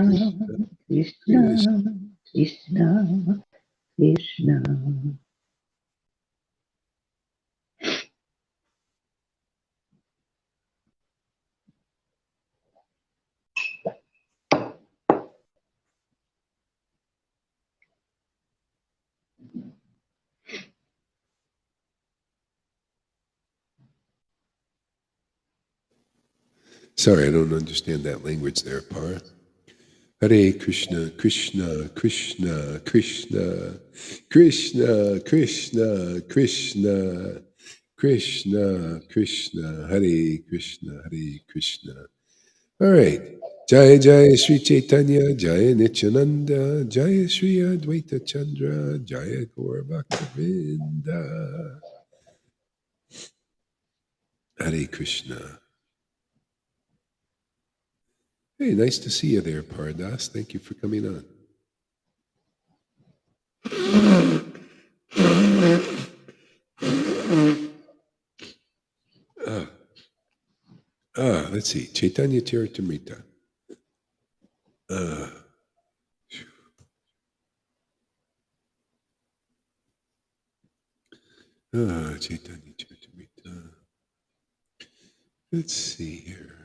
Krishna, Krishna, Krishna. Sorry, I don't understand that language there, Par. Hare Krishna, Krishna, Krishna, Krishna, Krishna, Krishna, Krishna, Krishna, Krishna, Hare Krishna, Hare Krishna. All right. Jaya Jaya Sri Chaitanya, Jaya Nityananda, Jaya Sri Advaita Chandra, Jaya Gaura Bhaktavinda. Hare Krishna. Hey, nice to see you there, Paradas. Thank you for coming on. Let's see. Chaitanya Charitamrita. Chaitanya Charitamrita. Let's see here.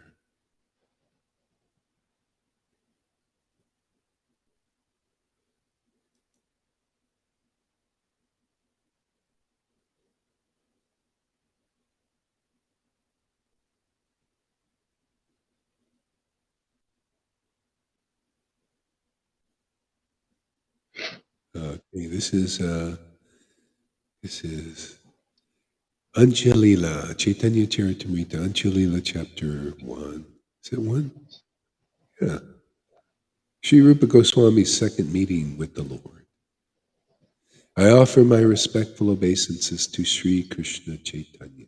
Okay, this is Anjalila, Chaitanya Charitamrita, Anjalila chapter 1. Is it 1? Yeah. Sri Rupa Goswami's second meeting with the Lord. I offer my respectful obeisances to Sri Krishna Chaitanya.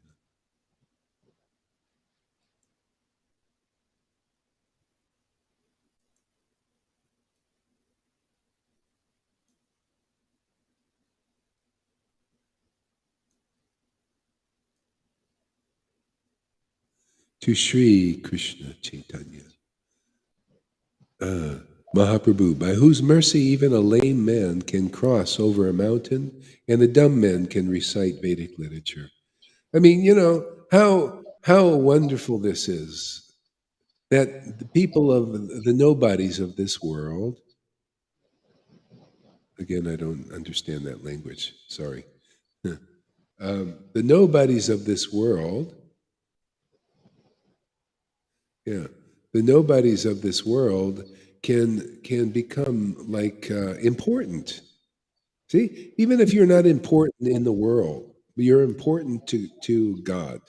To Sri Krishna Chaitanya. Mahaprabhu, by whose mercy even a lame man can cross over a mountain and a dumb man can recite Vedic literature. I mean, you know, how wonderful this is that the people of the nobodies of this world, again, I don't understand that language, sorry. The nobodies of this world, yeah, the nobodies of this world can become like important. See, even if you're not important in the world, you're important to God,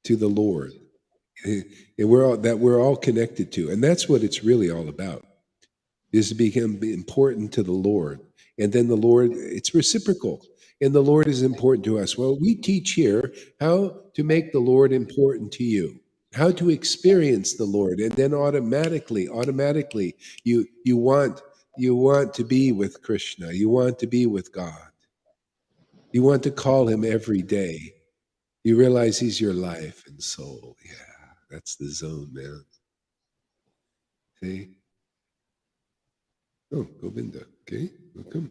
to the Lord, and we're all connected to, and that's what it's really all about, is to become important to the Lord, and then the Lord, it's reciprocal, and the Lord is important to us. Well, we teach here how to make the Lord important to you, how to experience the Lord, and then automatically, you want to be with Krishna, you want to be with God. You want to call him every day. You realize he's your life and soul. Yeah, that's the zone, man. See? Oh, Govinda. Okay, welcome.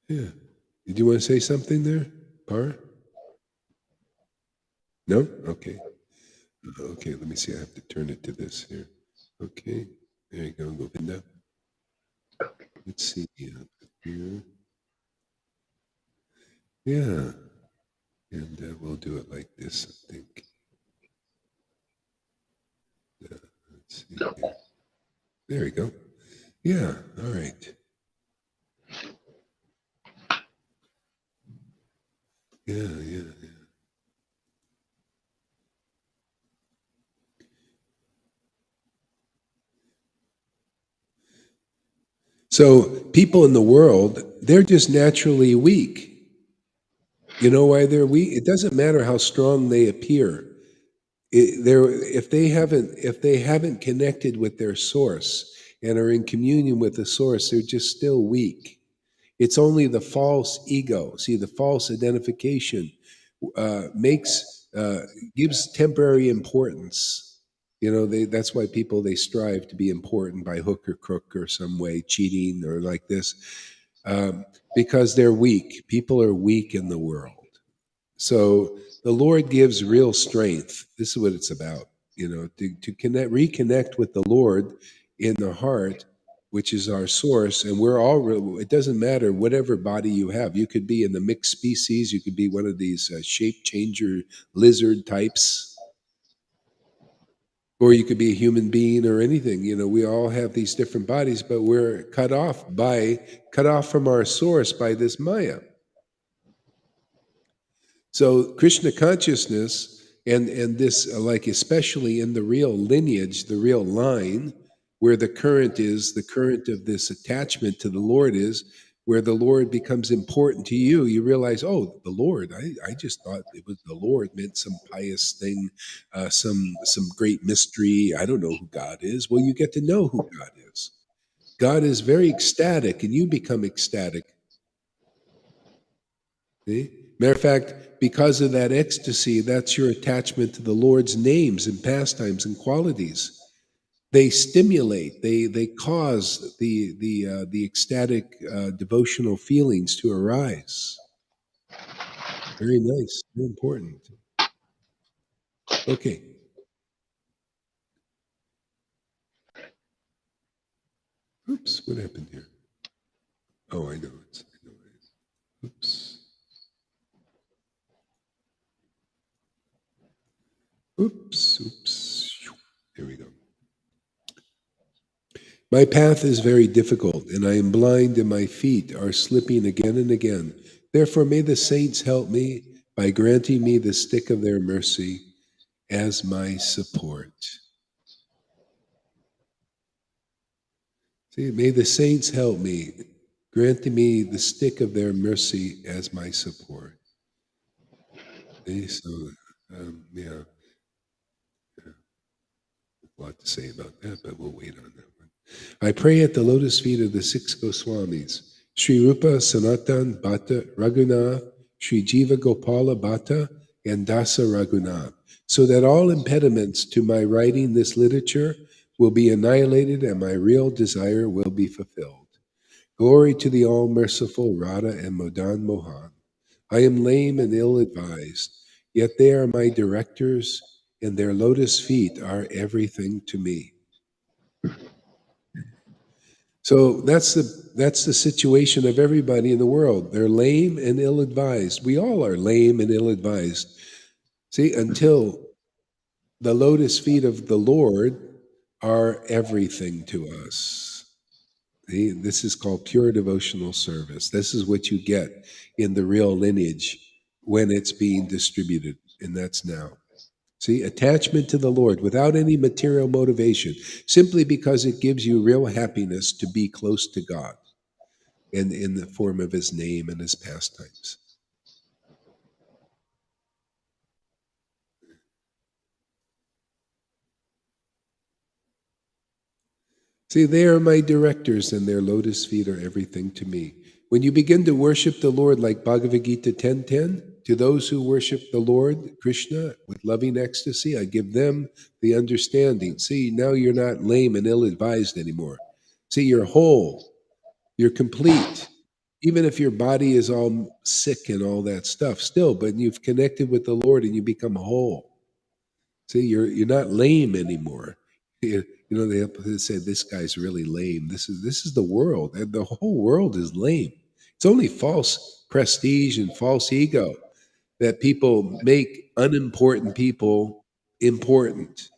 Yeah. Did you want to say something there, Par? No? Okay. Okay, let me see. I have to turn it to this here. Okay. There you go, Govinda. Let's see here. Yeah. And we'll do it like this, I think. Let's see here. There we go. Yeah, all right. Yeah. So people in the world, they're just naturally weak. You know why they're weak? It doesn't matter how strong they appear. If they haven't connected with their source and are in communion with the source, they're just still weak. It's only the false ego. See, the false identification makes uh, gives temporary importance. You know, that's why people, they strive to be important by hook or crook or some way, cheating or like this, because they're weak. People are weak in the world. So the Lord gives real strength. This is what it's about, you know, to reconnect with the Lord in the heart, which is our source. And we're all, it doesn't matter whatever body you have. You could be in the mixed species. You could be one of these shape changer lizard types, or you could be a human being or anything. You know, we all have these different bodies, but we're cut off from our source by this Maya. So Krishna consciousness and this like especially in the real lineage, the real line where the current is, the current of this attachment to the Lord is, where the Lord becomes important to you, you realize, oh, the Lord, I just thought it was the Lord meant some pious thing, some great mystery. I don't know who God is. Well, you get to know who God is. God is very ecstatic, and you become ecstatic. See? Matter of fact, because of that ecstasy, that's your attachment to the Lord's names and pastimes and qualities. They stimulate, they cause the ecstatic devotional feelings to arise. Very nice, very important. Okay. Oops, what happened here? Oh, I know it's. I know it. Oops. Oops. Oops. There we go. My path is very difficult, and I am blind, and my feet are slipping again and again. Therefore, may the saints help me by granting me the stick of their mercy as my support. See, may the saints help me, granting me the stick of their mercy as my support. See, so, yeah, a lot to say about that, but we'll wait on that one. I pray at the lotus feet of the six Goswamis, Sri Rupa Sanatan Bhatta Raghunath, Sri Jiva Gopala Bhatta, and Dasa Raghunath, so that all impediments to my writing this literature will be annihilated and my real desire will be fulfilled. Glory to the all-merciful Radha and Madan Mohan. I am lame and ill-advised, yet they are my directors, and their lotus feet are everything to me. So that's the situation of everybody in the world. They're lame and ill-advised. We all are lame and ill-advised. See, until the lotus feet of the Lord are everything to us. See, this is called pure devotional service. This is what you get in the real lineage when it's being distributed, and that's now. See, attachment to the Lord without any material motivation, simply because it gives you real happiness to be close to God and in the form of his name and his pastimes. See, they are my directors, and their lotus feet are everything to me. When you begin to worship the Lord like Bhagavad Gita 10:10, to those who worship the Lord, Krishna, with loving ecstasy, I give them the understanding. See, now you're not lame and ill-advised anymore. See, you're whole, you're complete. Even if your body is all sick and all that stuff, still, but you've connected with the Lord and you become whole. See, you're not lame anymore. You know, they say this guy's really lame. This is the world, and the whole world is lame. It's only false prestige and false ego that people make unimportant people important.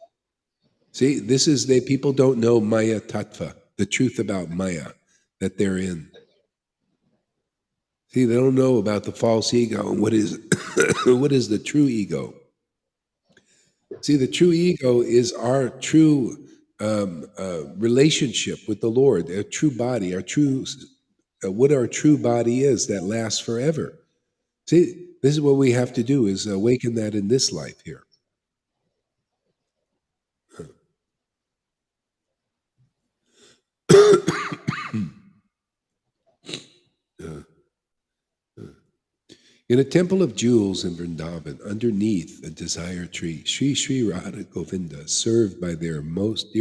See, this is they people don't know Maya Tattva, the truth about Maya that they're in. See, they don't know about the false ego and what is what is the true ego. See, the true ego is our true relationship with the Lord, our true body, our true what our true body is that lasts forever. See, this is what we have to do: is awaken that in this life here. In a temple of jewels in Vrindavan, underneath a desire tree, Sri Sri Radha Govinda, served by their most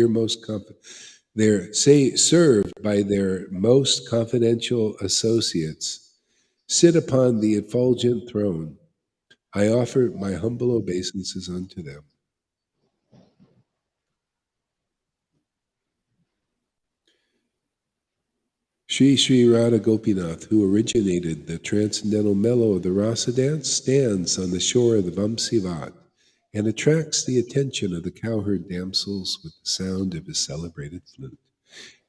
served by their most confidential associates, sit upon the effulgent throne. I offer my humble obeisances unto them. Sri Sri Radha Gopinath, who originated the transcendental mellow of the rasa dance, stands on the shore of the Vamsivat and attracts the attention of the cowherd damsels with the sound of his celebrated flute.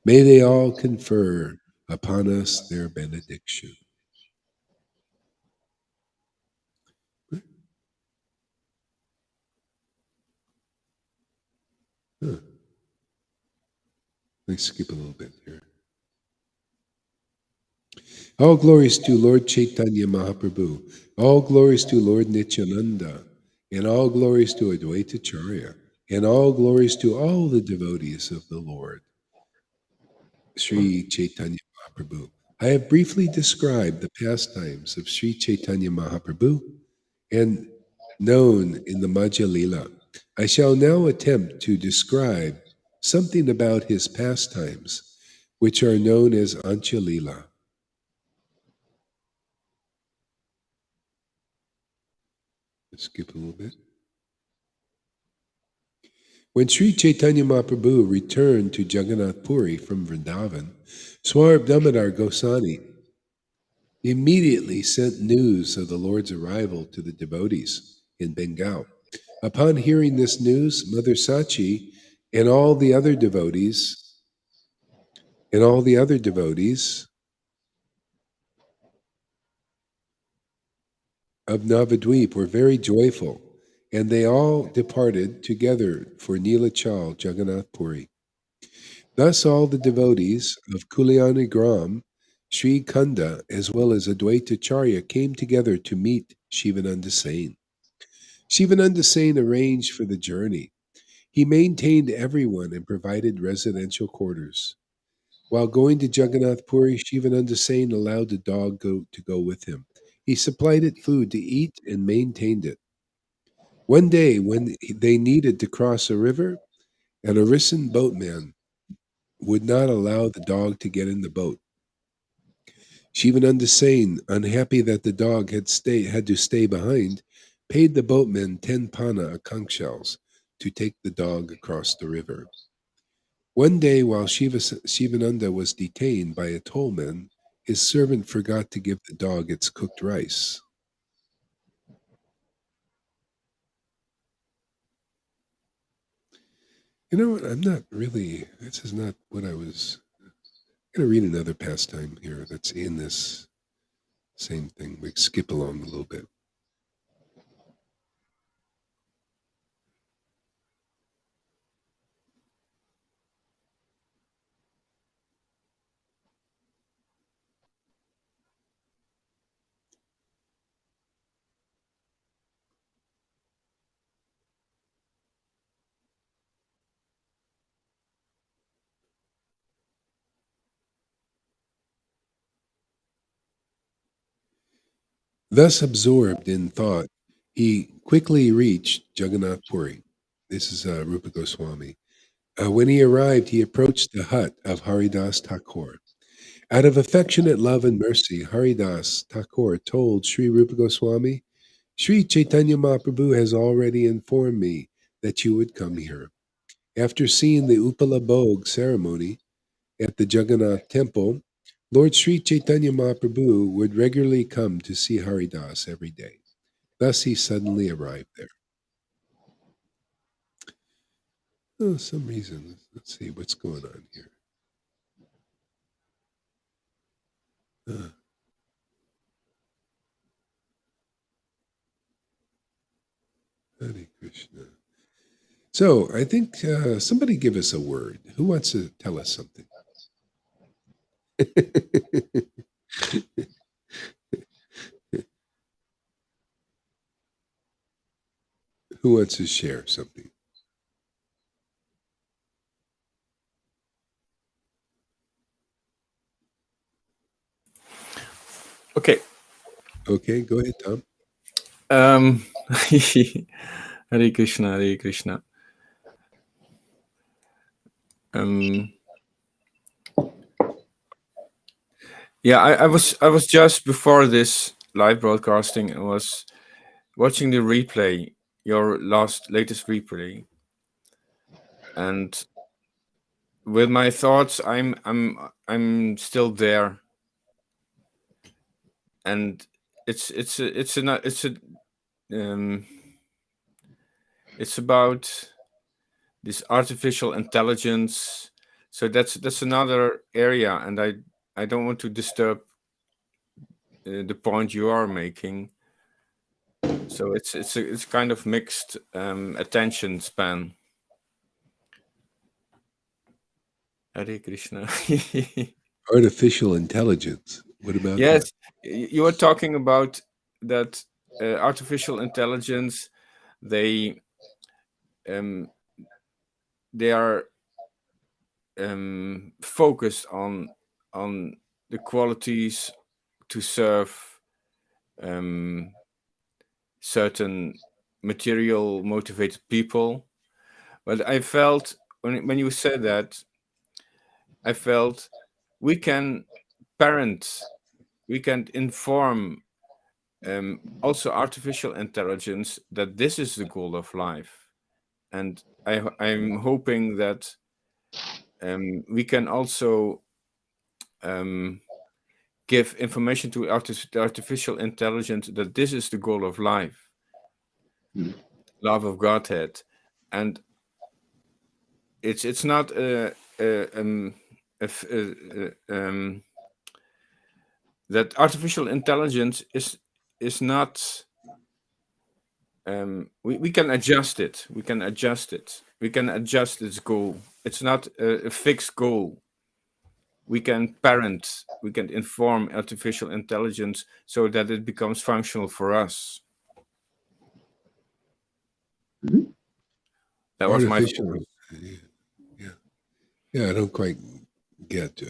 May they all confer upon us their benediction. Huh. Let's skip a little bit here. All glories to Lord Caitanya Mahaprabhu. All glories to Lord Nityananda. And all glories to Advaita Charya. And all glories to all the devotees of the Lord. Sri Chaitanya Mahaprabhu. I have briefly described the pastimes of Sri Chaitanya Mahaprabhu and known in the Madhya Lila. I shall now attempt to describe something about his pastimes, which are known as Ancha Lila. Let's skip a little bit. When Sri Chaitanya Mahaprabhu returned to Jagannath Puri from Vrindavan, Swarab Damodar Goswami immediately sent news of the Lord's arrival to the devotees in Bengal. Upon hearing this news, Mother Sachi and all the other devotees of Navadweep were very joyful, and they all departed together for Nilachal, Jagannath Puri. Thus all the devotees of Kulyani Gram, Sri Kanda, as well as Advaita Charya came together to meet Shivananda Sain. Shivananda Sain arranged for the journey. He maintained everyone and provided residential quarters. While going to Jagannath Puri, Shivananda Sain allowed the dog to go with him. He supplied it food to eat and maintained it. One day, when they needed to cross a river, an Orissan boatman would not allow the dog to get in the boat. Shivananda Sain, unhappy that the dog had to stay behind, paid the boatman 10 pana akankshells to take the dog across the river. One day, while Shivananda was detained by a tollman, his servant forgot to give the dog its cooked rice. You know what? This is not what I was. I'm going to read another pastime here that's in this same thing. We skip along a little bit. Thus absorbed in thought, he quickly reached Jagannath Puri. This is Rupa Goswami. When he arrived, he approached the hut of Haridas Thakur. Out of affectionate love and mercy, Haridas Thakur told Sri Rupa Goswami, Sri Chaitanya Mahaprabhu has already informed me that you would come here. After seeing the Upala Bhog ceremony at the Jagannath temple, Lord Sri Chaitanya Mahaprabhu would regularly come to see Haridas every day. Thus he suddenly arrived there. Oh, some reason. Let's see what's going on here. Hare Krishna. So I think somebody give us a word. Who wants to tell us something? Who wants to share something? Okay. Okay, go ahead, Tom. Hare Krishna, Hare Krishna. Yeah, I was just before this live broadcasting. I was watching the replay, your latest replay, and with my thoughts, I'm still there, and it's about this artificial intelligence. So that's another area, and I don't want to disturb the point you are making. So it's kind of mixed attention span. Hare Krishna. Artificial intelligence. What about that? Yes, you were talking about that artificial intelligence. They they are focused on the qualities to serve certain material motivated people. But I felt when you said that, I felt we can parent, we can inform also artificial intelligence that this is the goal of life, and I'm hoping that we can also give information to artificial intelligence that this is the goal of life, love of Godhead, and it's not that artificial intelligence is not. We can adjust it. We can adjust it. We can adjust its goal. It's not a fixed goal. We can parent. We can inform artificial intelligence so that it becomes functional for us. Mhm. That was my Artificial. focus. Yeah, I don't quite get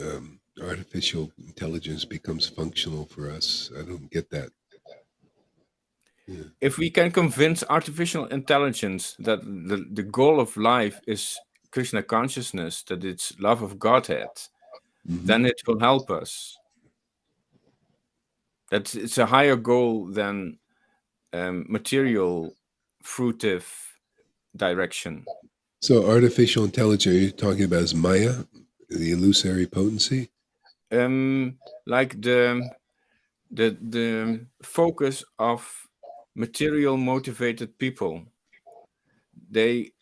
artificial intelligence becomes functional for us. I don't get that. Yeah. If we can convince artificial intelligence that the goal of life is Krishna consciousness, that it's love of Godhead, then it will help us. That it's a higher goal than material, fruitive direction. So artificial intelligence, you're talking about is Maya, the illusory potency? Like the focus of material motivated people. They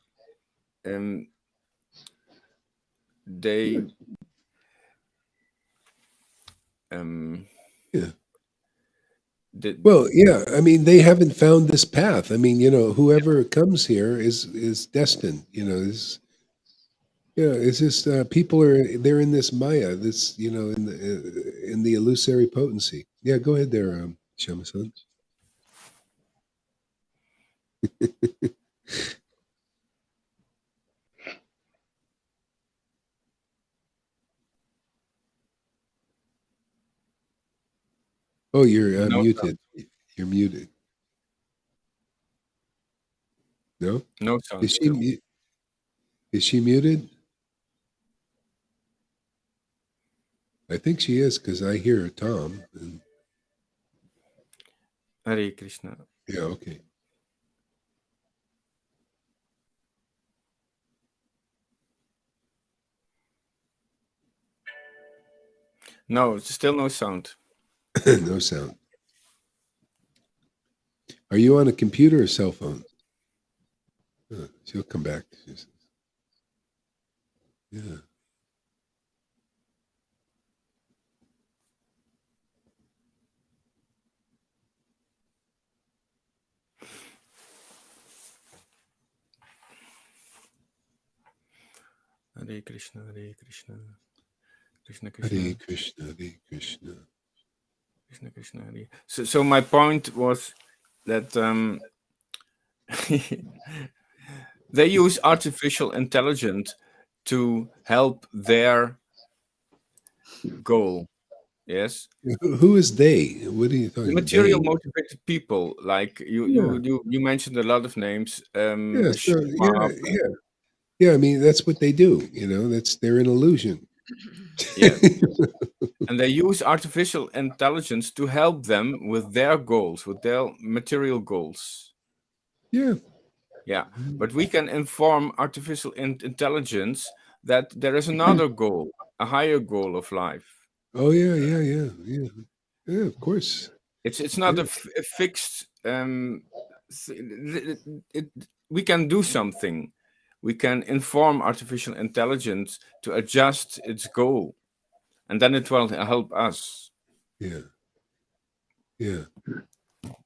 Yeah. the, Well, yeah. I mean, they haven't found this path. I mean, whoever comes here is destined. It's just people they're in this Maya, this in the illusory potency. Yeah, go ahead there, Shama-san. Oh, you're no muted. You're muted. No, no sound is she still. is she muted? I think she is because I hear Tom. And, Hare Krishna. yeah, okay. No, still no sound. No sound. Are you on a computer or cell phone? She'll come back. Yeah. Hare Krishna, Hare Krishna, Krishna Krishna, Hare Krishna, Hare Krishna. Krishna Krishna, Hare. So my point was that they use artificial intelligence to help their goal. Yes. Who is they? What are you The talking? material They? motivated people, like Yeah. you mentioned a lot of names. Yeah. So yeah, Shema, yeah, yeah. I mean, that's what they do. They're an illusion. yeah, and they use artificial intelligence to help them with their goals, with their material goals. Yeah. Yeah, but we can inform artificial intelligence that there is another goal, a higher goal of life. Oh yeah, yeah, yeah, yeah. Yeah, of course. It's not Yeah. a fixed. We can do something. We can inform artificial intelligence to adjust its goal, and then it will help us. Yeah. Yeah.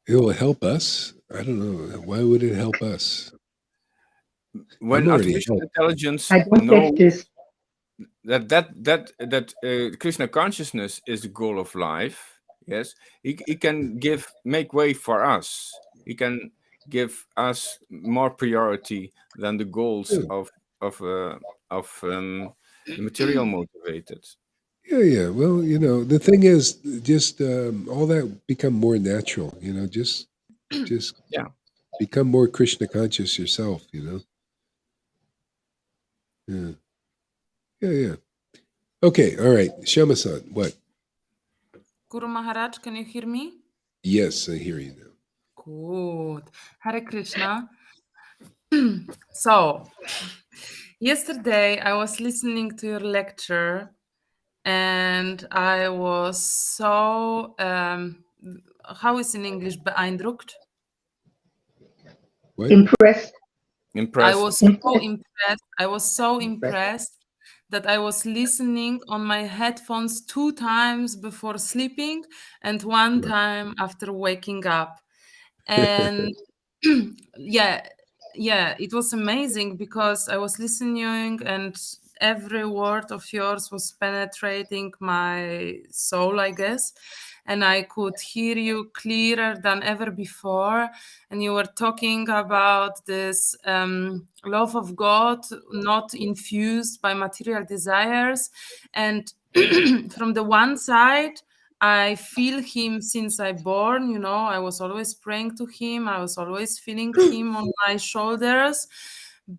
It will help us. I don't know. Why would it help us? I'm When already artificial helped. intelligence I don't get knows this. that Krishna consciousness is the goal of life, yes, he can make way for us. He can give us more priority than the goals Yeah. of uh, of the material motivated. Yeah, yeah. Well, the thing is, just all that become more natural. Just Yeah. become more Krishna conscious yourself. Yeah, yeah, yeah. Okay, all right. Shama-san, what? Guru Maharaj, can you hear me? Yes, I hear you now. Good. Hare Krishna. So, yesterday I was listening to your lecture and I was so, how is in English, beeindruckt? What? Impressed. I Impressed. was so Impressed. impressed. I was so Impressed. impressed that I was listening on my headphones 2 times before sleeping and one Right. time after waking up. And yeah, yeah, it was amazing because I was listening and every word of yours was penetrating my soul, I guess. And I could hear you clearer than ever before. And you were talking about this love of God, not infused by material desires. And from the one side, I feel him since I born, I was always praying to him. I was always feeling him on my shoulders.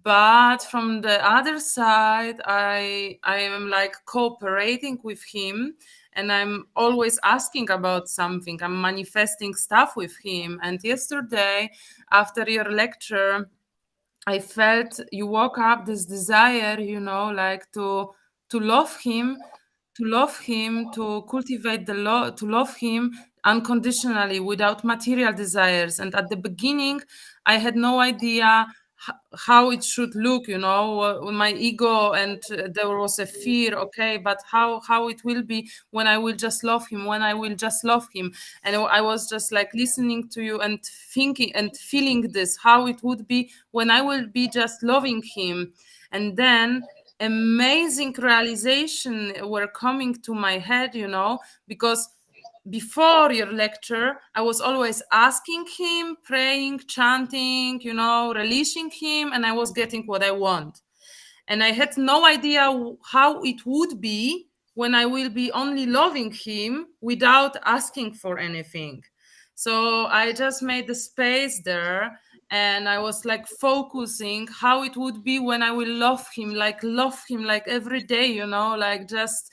But from the other side, I am like cooperating with him and I'm always asking about something. I'm manifesting stuff with him. And yesterday, after your lecture, I felt you woke up this desire, like to love him, to cultivate to love him unconditionally without material desires. And at the beginning, I had no idea how it should look, my ego, and there was a fear. Okay, but how it will be when I will just love him, when I will just love him. And I was just like listening to you and thinking and feeling this, how it would be when I will be just loving him. And then amazing realization were coming to my head, because before your lecture I was always asking him, praying, chanting, releasing him, and I was getting what I want. And I had no idea how it would be when I will be only loving him without asking for anything. So I just made the space there, and I was like focusing how it would be when I will love him like every day, like just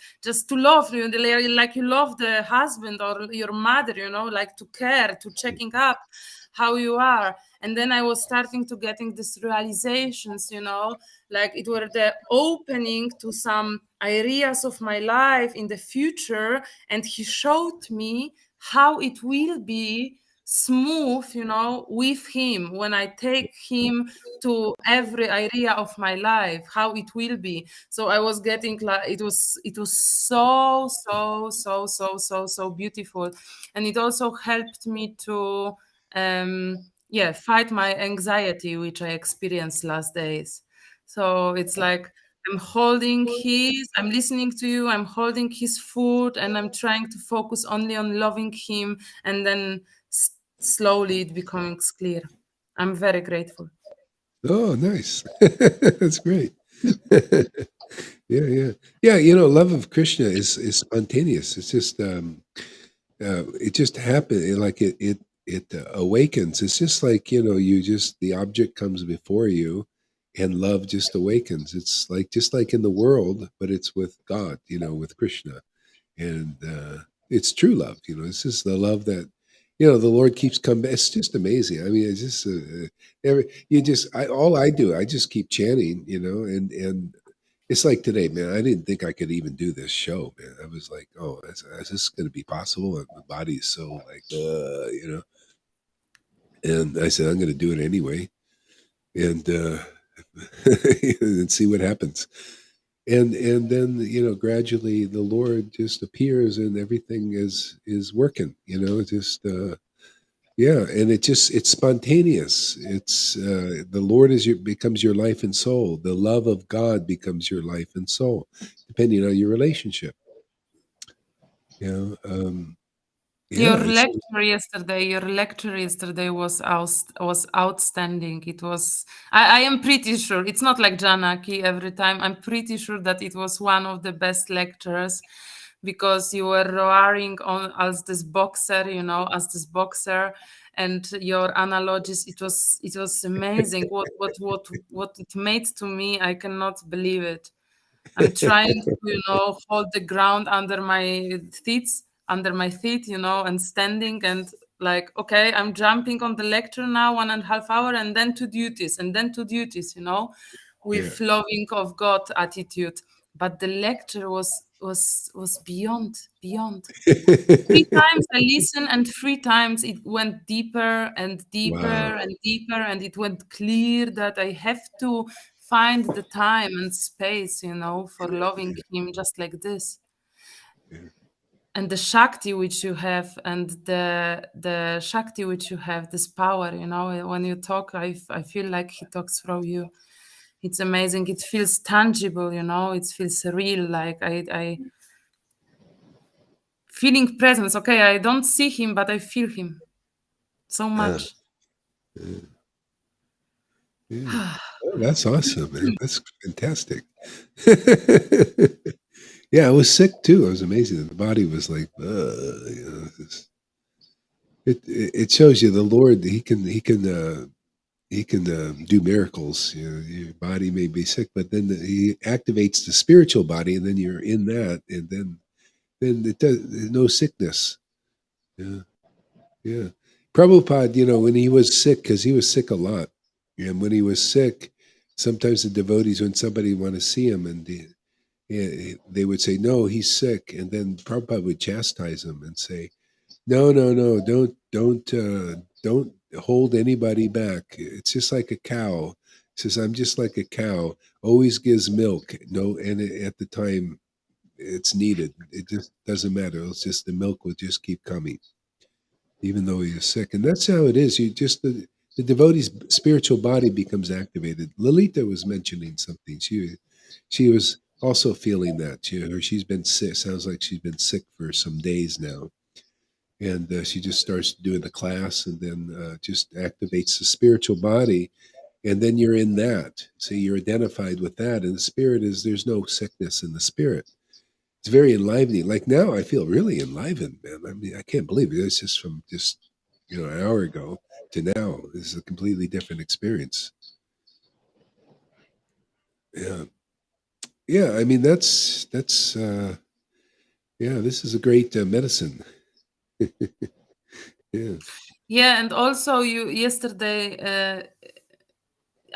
to love you, like you love the husband or your mother, like to care, to checking up how you are. And then I was starting to getting these realizations, like it were the opening to some areas of my life in the future. And he showed me how it will be smooth, with him when I take him to every area of my life, how it will be. So I was getting like it was so beautiful. And it also helped me to fight my anxiety which I experienced last days. So it's like I'm listening to you, I'm holding his foot, and I'm trying to focus only on loving him, and then slowly it becomes clear. I'm very grateful. Oh, nice. That's great. Yeah. Love of Krishna is spontaneous. It's just it just happened. Like it awakens. It's just like you just the object comes before you, and love just awakens. It's like just like in the world, but it's with God. With Krishna, and it's true love. It's just the love that the Lord keeps coming. It's just amazing. I mean, it's just all I do. I just keep chanting. And it's like today, man. I didn't think I could even do this show, man. I was like, "Oh, is this going to be possible?" And my body is so like, And I said, "I'm going to do it anyway, and and see what happens." And then gradually the Lord just appears, and everything is working. Just and it's spontaneous. It's the Lord becomes your life and soul. The love of God becomes your life and soul, depending on your relationship. You know, um, Your yeah, lecture yesterday was outstanding. It was. I am pretty sure it's not like Janaki every time. I'm pretty sure that it was one of the best lectures, because you were roaring on as this boxer, and your analogies. It was amazing. What it made to me, I cannot believe it. I'm trying to, hold the ground under my feet, and standing, and like, okay, I'm jumping on the lecture now 1.5 hours, and then to duties, with yeah. flowing of God attitude. But the lecture was beyond. 3 times I listened, and 3 times it went deeper and deeper Wow. and deeper, and it went clear that I have to find the time and space, for loving him just like this. Yeah. And the Shakti which you have, and the Shakti which you have, this power, when you talk, I feel like he talks through you. It's amazing. It feels tangible, it feels real, like I feeling presence. Okay, I don't see him, but I feel him so Yeah. much. Yeah. Yeah. Oh, that's awesome, man. That's fantastic. Yeah, I was sick too. I was amazing. The body was like, it shows you the Lord. He can do miracles. Your body may be sick, but then he activates the spiritual body, and then you're in that, and then it does there's no sickness. Yeah, yeah. Prabhupada, when he was sick, because he was sick a lot, and when he was sick, sometimes the devotees, when somebody want to see him, and they would say, "No, he's sick," and then Prabhupada would chastise him and say, "No, no, no, don't hold anybody back. It's just like a cow." He says, "I'm just like a cow, always gives milk." No, and at the time it's needed, it just doesn't matter. It's just the milk will just keep coming, even though he is sick. And that's how it is. The devotee's spiritual body becomes activated. Lalita was mentioning something. She was also feeling that. She's been sick. Sounds like she's been sick for some days now, and she just starts doing the class, and then just activates the spiritual body, and then you're in that, so you're identified with that, and the spirit is, there's no sickness in the spirit. It's very enlivening. Like now I feel really enlivened, man. I mean, I can't believe it. It's just from just an hour ago to now. This is a completely different experience. Yeah, yeah. I mean, that's yeah, this is a great medicine. Yeah. Yeah, and also you yesterday,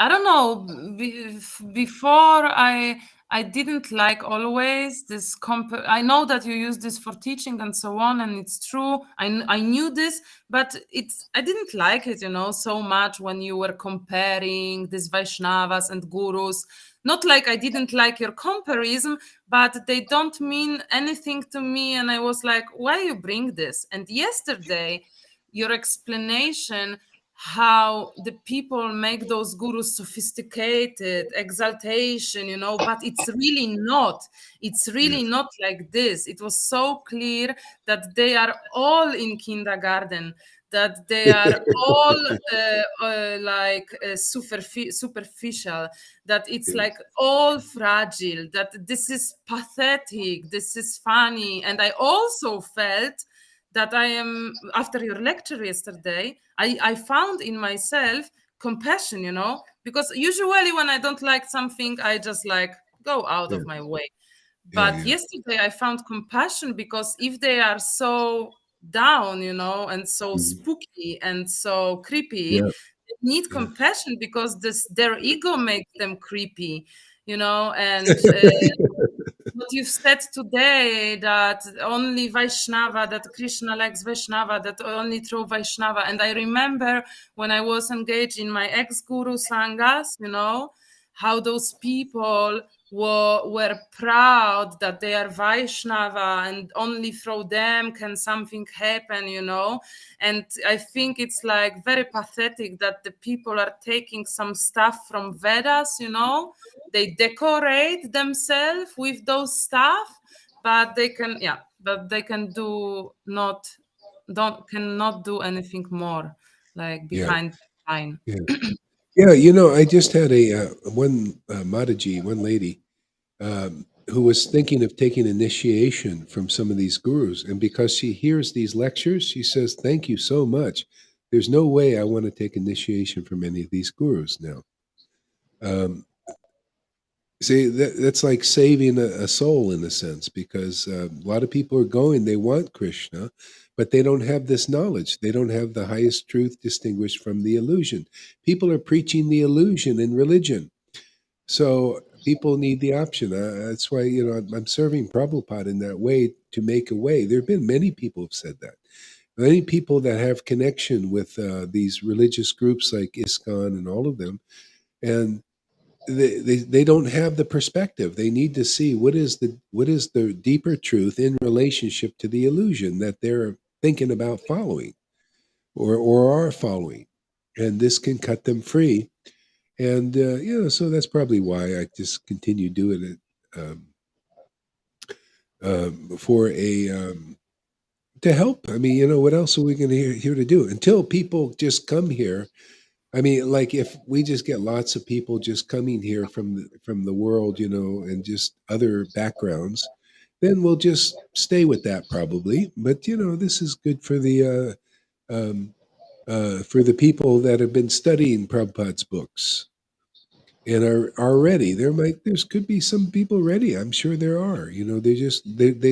I don't know. Before I didn't like always this. I know that you use this for teaching and so on, and it's true. I knew this, but I didn't like it, so much when you were comparing these Vaishnavas and gurus. Not like I didn't like your comparison, but they don't mean anything to me, and I was like, why you bring this? And yesterday, your explanation how the people make those gurus sophisticated, exaltation, you know, but it's really not. It's really not like this. It was so clear that they are all in kindergarten, that they are all superficial, that it's like all fragile, that this is pathetic, this is funny. And I also felt that I am, after your lecture yesterday, I found in myself compassion, you know, because usually when I don't like something, I just like go out of my way. But yesterday I found compassion, because if they are so down, you know, and so spooky and so creepy, they need compassion, because their ego makes them creepy, you know. And what you've said today, that only Vaishnava, that Krishna likes Vaishnava, that only through Vaishnava. And I remember when I was engaged in my ex-guru sanghas, you know, how those people were proud that they are Vaishnava and only through them can something happen, you know. And I think it's like very pathetic that the people are taking some stuff from Vedas, you know, they decorate themselves with those stuff, but they can do not don't cannot do anything more, like Yeah. behind the line. Yeah. Yeah. You know, I just had one Mataji, one lady, who was thinking of taking initiation from some of these gurus. And because she hears these lectures, she says, "Thank you so much. There's no way I want to take initiation from any of these gurus now." Um, See, that's like saving a soul in a sense, because a lot of people are going, they want Krishna, but they don't have this knowledge. They don't have the highest truth distinguished from the illusion. People are preaching the illusion in religion. So people need the option. That's why, you know, I'm serving Prabhupada in that way, to make a way. There have been many people who've said that. Many people that have connection with these religious groups like ISKCON and all of them. And they don't have the perspective. They need to see what is the deeper truth in relationship to the illusion that they're thinking about following, or are following, and this can cut them free. And you know, so that's probably why I just continue doing it, for a to help. I mean, you know, what else are we going to here to do until people just come here? I mean, like, if we just get lots of people just coming here from the world, you know, and just other backgrounds, then we'll just stay with that probably. But you know, this is good for the people that have been studying Prabhupada's books and are ready. There's could be some people ready. I'm sure there are. You know, they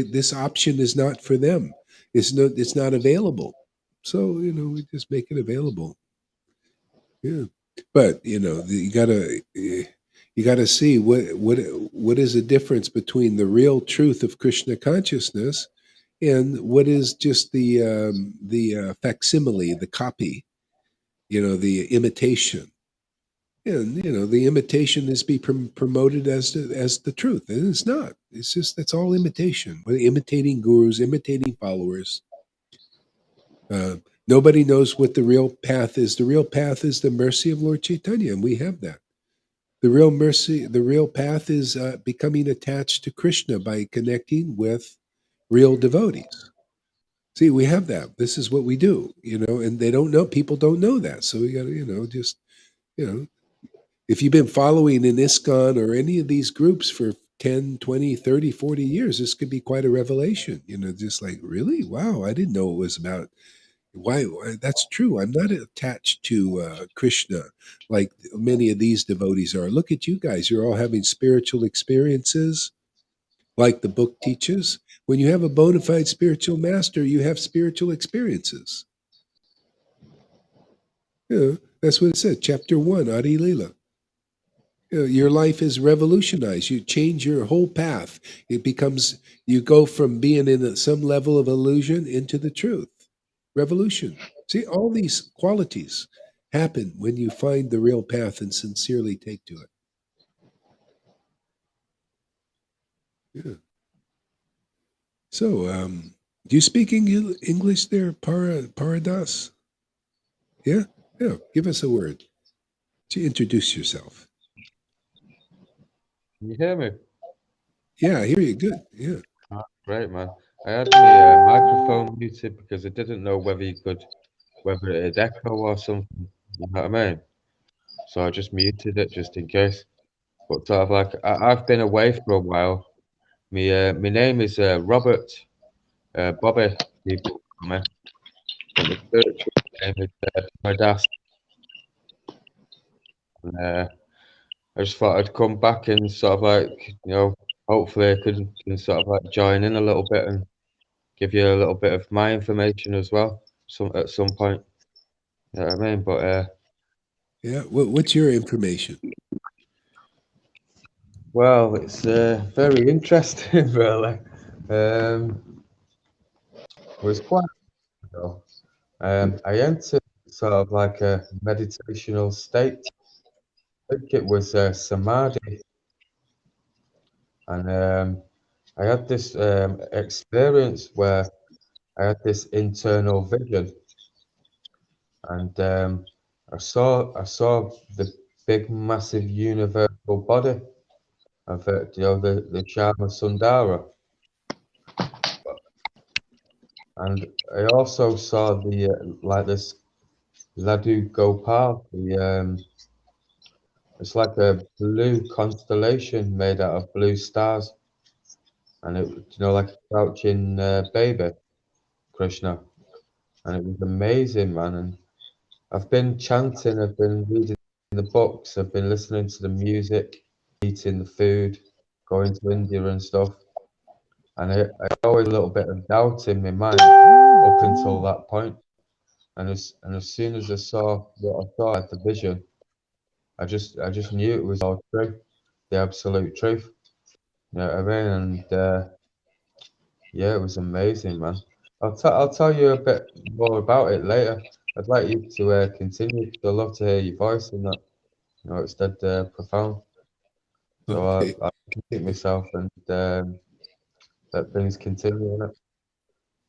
this option is not for them. It's not available. So you know, we just make it available. Yeah, but you know, you gotta see what is the difference between the real truth of Krishna consciousness and what is just the facsimile, the copy. You know, the imitation, and you know, the imitation is promoted as the truth, and it's not. It's just that's all imitation. We're imitating gurus, imitating followers. Uh, Nobody knows what the real path is. The real path is the mercy of Lord Chaitanya, and we have that. The real mercy, the real path is becoming attached to Krishna by connecting with real devotees. See, we have that. This is what we do, you know, and they don't know, people don't know that. So we got to, you know, just, you know, if you've been following an ISKCON or any of these groups for 10, 20, 30, 40 years, this could be quite a revelation, you know, just like, really? Wow, I didn't know it was about why that's true. I'm not attached to Krishna like many of these devotees are. Look at you guys. You're all having spiritual experiences like the book teaches. When you have a bona fide spiritual master, you have spiritual experiences. Yeah, that's what it said. Chapter 1, Adi Lila. Your life is revolutionized. You change your whole path. It becomes, you go from being in some level of illusion into the truth. Revolution. See, all these qualities happen when you find the real path and sincerely take to it. Yeah. So, do you speak English there, Paradas? Yeah? Yeah, give us a word to introduce yourself. Can you hear me? Yeah, I hear you. Good. Yeah. Ah, great, man. I had my microphone muted because I didn't know whether it'd echo or something. You know what I mean? So I just muted it just in case. But sort of like I've been away for a while. My name is Robert Bobby. People call me. But my spiritual name is Madas. And I just thought I'd come back and sort of like hopefully I can sort of like join in a little bit and give you a little bit of my information as well. At some point. You know what I mean? But Yeah. What's your information? well, it's very interesting, really. It was quite ago. I entered sort of like a meditational state. I think it was samadhi, and I had this experience where I had this internal vision, and I saw the big, massive universal body of the Shama Sundara. And I also saw the like this Sadhu Gopal. It's like a blue constellation made out of blue stars, and like a crouching baby, Krishna, and it was amazing, man. And I've been chanting, I've been reading the books, I've been listening to the music, eating the food, going to India and stuff, and I always a little bit of doubt in my mind up until that point. And as soon as I saw what I saw at the vision, I just knew it was all true, the absolute truth. You know what I mean? And yeah, it was amazing, man. I'll tell you a bit more about it later. I'd like you to continue because I love to hear your voice and that. It's that profound. So Okay. I'll keep myself and let things continue. Innit?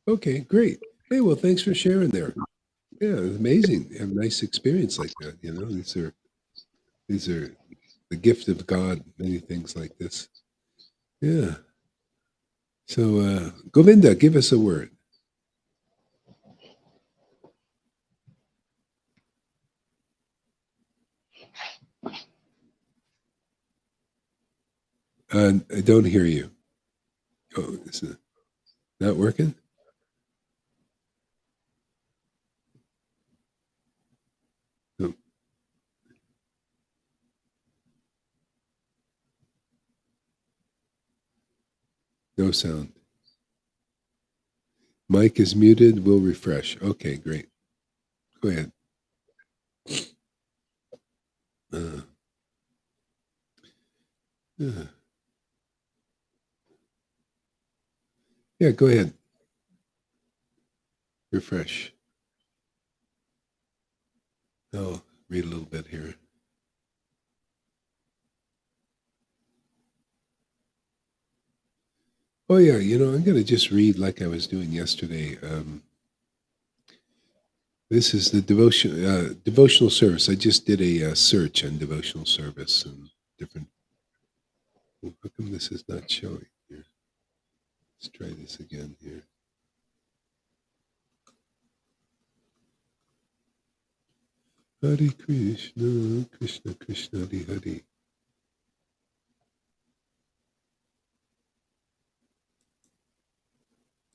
Okay, great. Hey, well, thanks for sharing there. Yeah, it's amazing. Have a nice experience like that. These are the gift of God. Many things like this. Yeah. So, Govinda, give us a word. I don't hear you. Oh, is it not working? No, no sound. Mic is muted. We'll refresh. Okay, great. Go ahead. Uh, yeah. Yeah, go ahead. Refresh. I'll read a little bit here. Oh yeah, I'm going to just read like I was doing yesterday. This is the devotional service. I just did a search on devotional service and different. How come this is not showing here? Let's try this again here. Hare Krishna, Krishna Krishna, Hare Hare.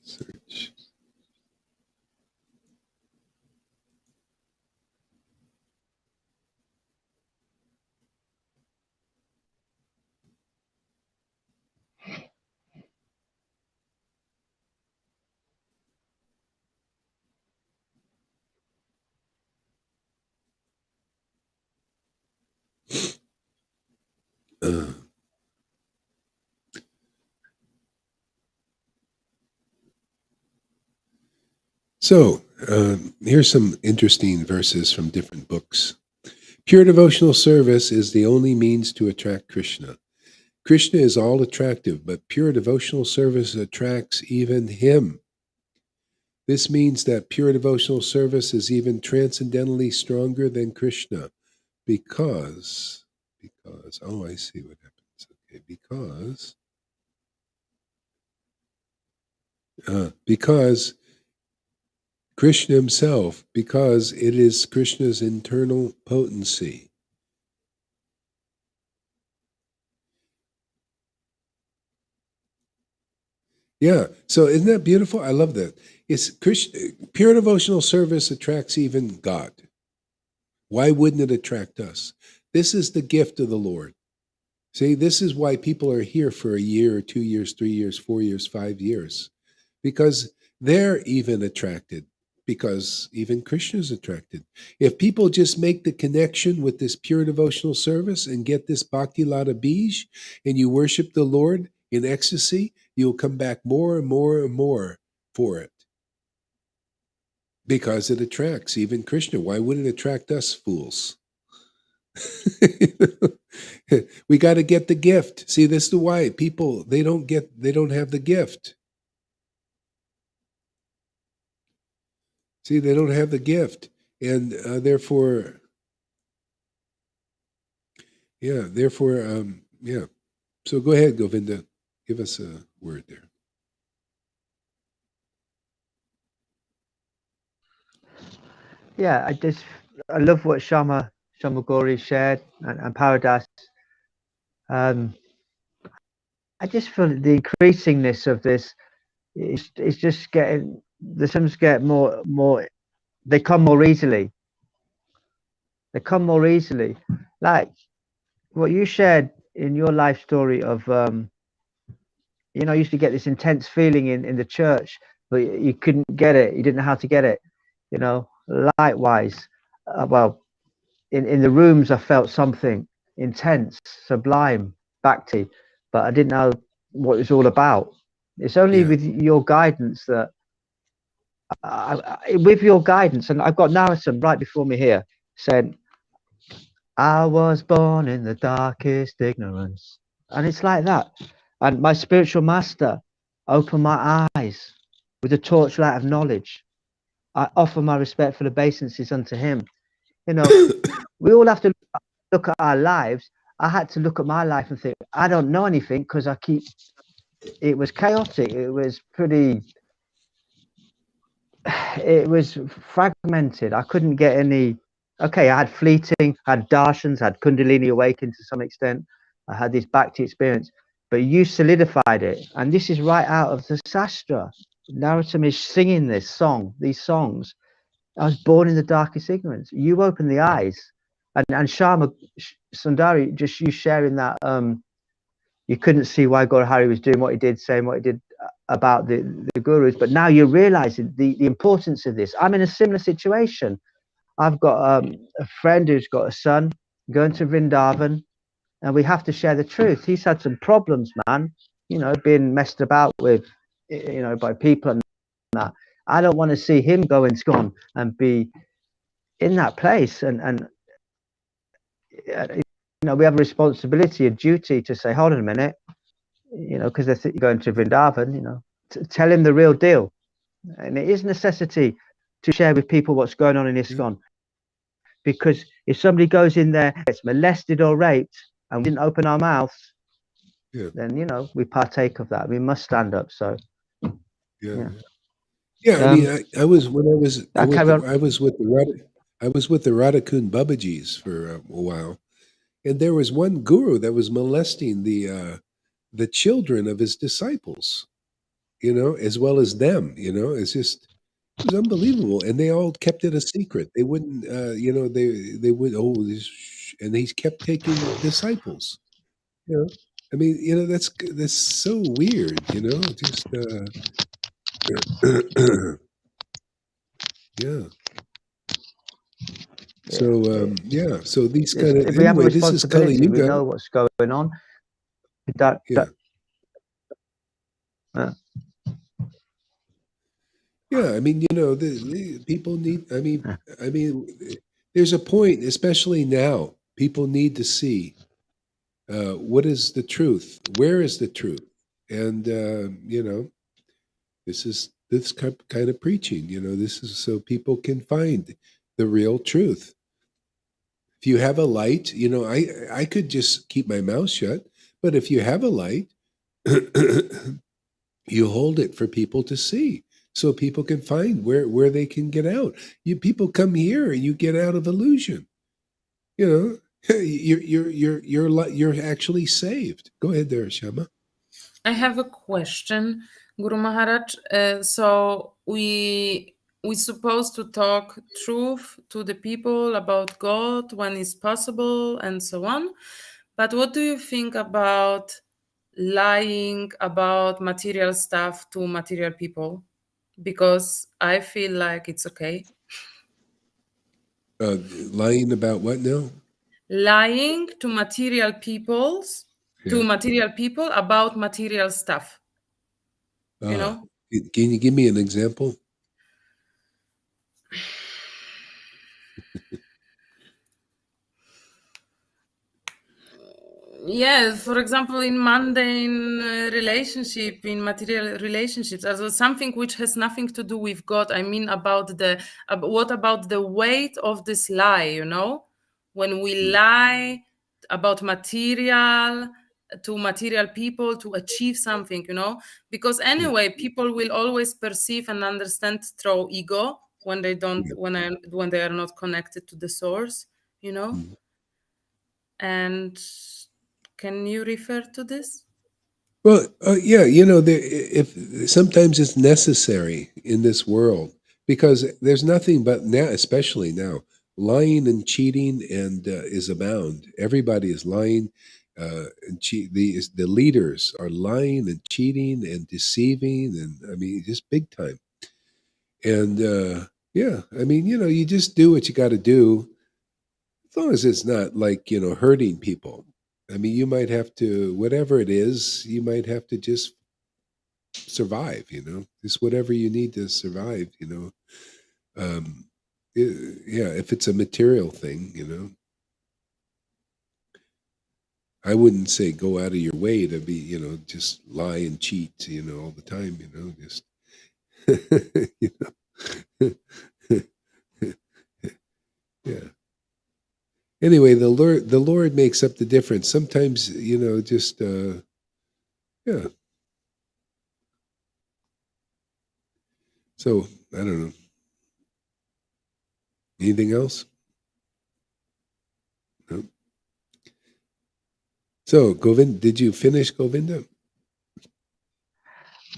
Search. Uh, so here's some interesting verses from different books. Pure devotional service is the only means to attract Krishna. Krishna is all attractive, but pure devotional service attracts even him. This means that pure devotional service is even transcendentally stronger than Krishna because, oh, I see what happens. Okay, because Krishna himself, because it is Krishna's internal potency. Yeah, so isn't that beautiful? I love that. It's pure devotional service attracts even God. Why wouldn't it attract us? This is the gift of the Lord. See, this is why people are here for a year or 2 years, 3 years, 4 years, 5 years, because they're even attracted, because even Krishna's attracted. If people just make the connection with this pure devotional service and get this Bhakti Lata Bij, and you worship the Lord in ecstasy, you'll come back more and more and more for it. Because it attracts even Krishna. Why wouldn't it attract us fools? We got to get the gift. See, this is the why people they don't have the gift. See, they don't have the gift, and therefore, yeah. So go ahead, Govinda, give us a word there. Yeah, I love what Shama Gori shared and Paradas. I just feel the increasingness of this is just getting, the symptoms get more, they come more easily. Like what you shared in your life story of, I used to get this intense feeling in the church, but you couldn't get it. You didn't know how to get it. Likewise, well, in the rooms, I felt something intense, sublime, bhakti, but I didn't know what it was all about. It's only with your guidance that, with your guidance, and I've got Narratum right before me here, saying, I was born in the darkest ignorance. And it's like that. And my spiritual master opened my eyes with the torchlight of knowledge. I offer my respectful obeisances unto him. We all have to look at our lives. I had to look at my life and think, I don't know anything because it was chaotic. It was fragmented. I couldn't get any. Okay, I had fleeting, I had darshans, I had kundalini awakened to some extent. I had this bhakti experience, but you solidified it. And this is right out of the Sastra. Narratum is singing these songs. I was born in the darkest ignorance. You opened the eyes. And Sharma Sundari, just you sharing that, you couldn't see why Gaur Hari was doing what he did, saying what he did about the gurus, but now you're realizing the importance of this. I'm in a similar situation. I've got a friend who's got a son going to Vrindavan, and we have to share the truth. He's had some problems, man, being messed about with, by people and that. I don't want to see him go and gone and be in that place. And we have a responsibility, a duty to say, hold on a minute, because they're going to Vrindavan, tell him the real deal. And it is necessity to share with people what's going on in ISKCON. Because if somebody goes in there, gets molested or raped, and we didn't open our mouths, then, we partake of that. We must stand up. So, yeah. I mean, I was with the Radhakund Babajis for a while, and there was one guru that was molesting the children of his disciples, as well as them. It was unbelievable, and they all kept it a secret. They wouldn't, they would and he kept taking disciples. I mean, that's so weird. Just yeah. So so these kind of, we have a anyway, this is Kali responsibility. We Yuga. know what's going on. Yeah, I mean, the people need. I mean, there's a point, especially now. People need to see what is the truth. Where is the truth? And this is this kind of preaching. This is so people can find the real truth. If you have a light, I could just keep my mouth shut, but if you have a light, you hold it for people to see, so people can find where they can get out. People come here and you get out of illusion. You're actually saved. Go ahead there, Shama. I have a question, Guru Maharaj. So we supposed to talk truth to the people about God when it's possible and so on. But what do you think about lying about material stuff to material people? Because I feel like it's okay. Lying about what now? Lying to material peoples, to material people about material stuff. You know? Can you give me an example? Yeah, for example, in mundane relationship, in material relationships, also something which has nothing to do with God. I mean, what about the weight of this lie? When we lie about material to material people to achieve something, because anyway, people will always perceive and understand through ego when they don't, when they are not connected to the source, and can you refer to this? Well, yeah, if sometimes it's necessary in this world, because there's nothing but now, especially now, lying and cheating and is abound. Everybody is lying, and cheat. The leaders are lying and cheating and deceiving, and I mean, just big time. And yeah, I mean, you just do what you got to do, as long as it's not like hurting people. I mean, you might have to, whatever it is, you might have to just survive. Just whatever you need to survive. Yeah, if it's a material thing, I wouldn't say go out of your way to be, just lie and cheat, all the time. Just yeah. Anyway, the Lord makes up the difference. Sometimes, just yeah. So I don't know. Anything else? No. So Govind, did you finish, Govinda?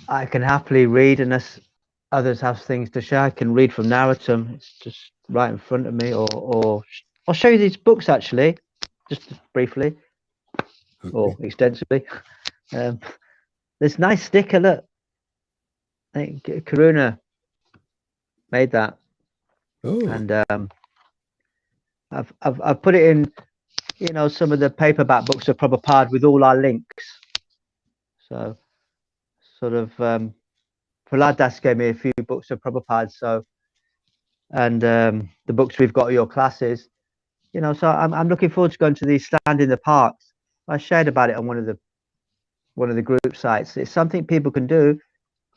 I can happily read, unless others have things to share. I can read from Narratum. It's just right in front of me, or I'll show you these books actually, just briefly or extensively. This nice sticker. Look, I think Karuna made that. Oh, and I've put it in, some of the paperback books of Prabhupada with all our links. So sort of Prahlad Das gave me a few books of Prabhupada, so, and the books we've got at your classes, so I'm looking forward to going to these stand in the parks. I shared about it on one of the group sites. It's something people can do.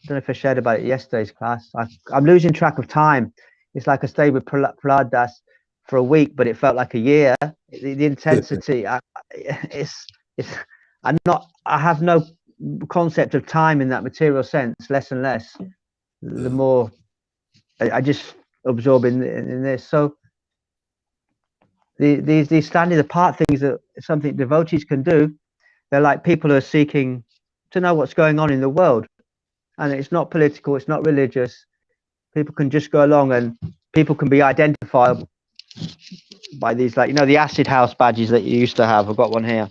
I don't know if I shared about it yesterday's class. I'm losing track of time. It's like I stayed with Prahlad Das for a week, but it felt like a year. The intensity, I have no concept of time in that material sense. Less and less, the more I just absorb in this. So these standing apart things that something devotees can do. They're like people who are seeking to know what's going on in the world, and it's not political, it's not religious. People can just go along, and people can be identifiable by these, like, the acid house badges that you used to have. I've got one here.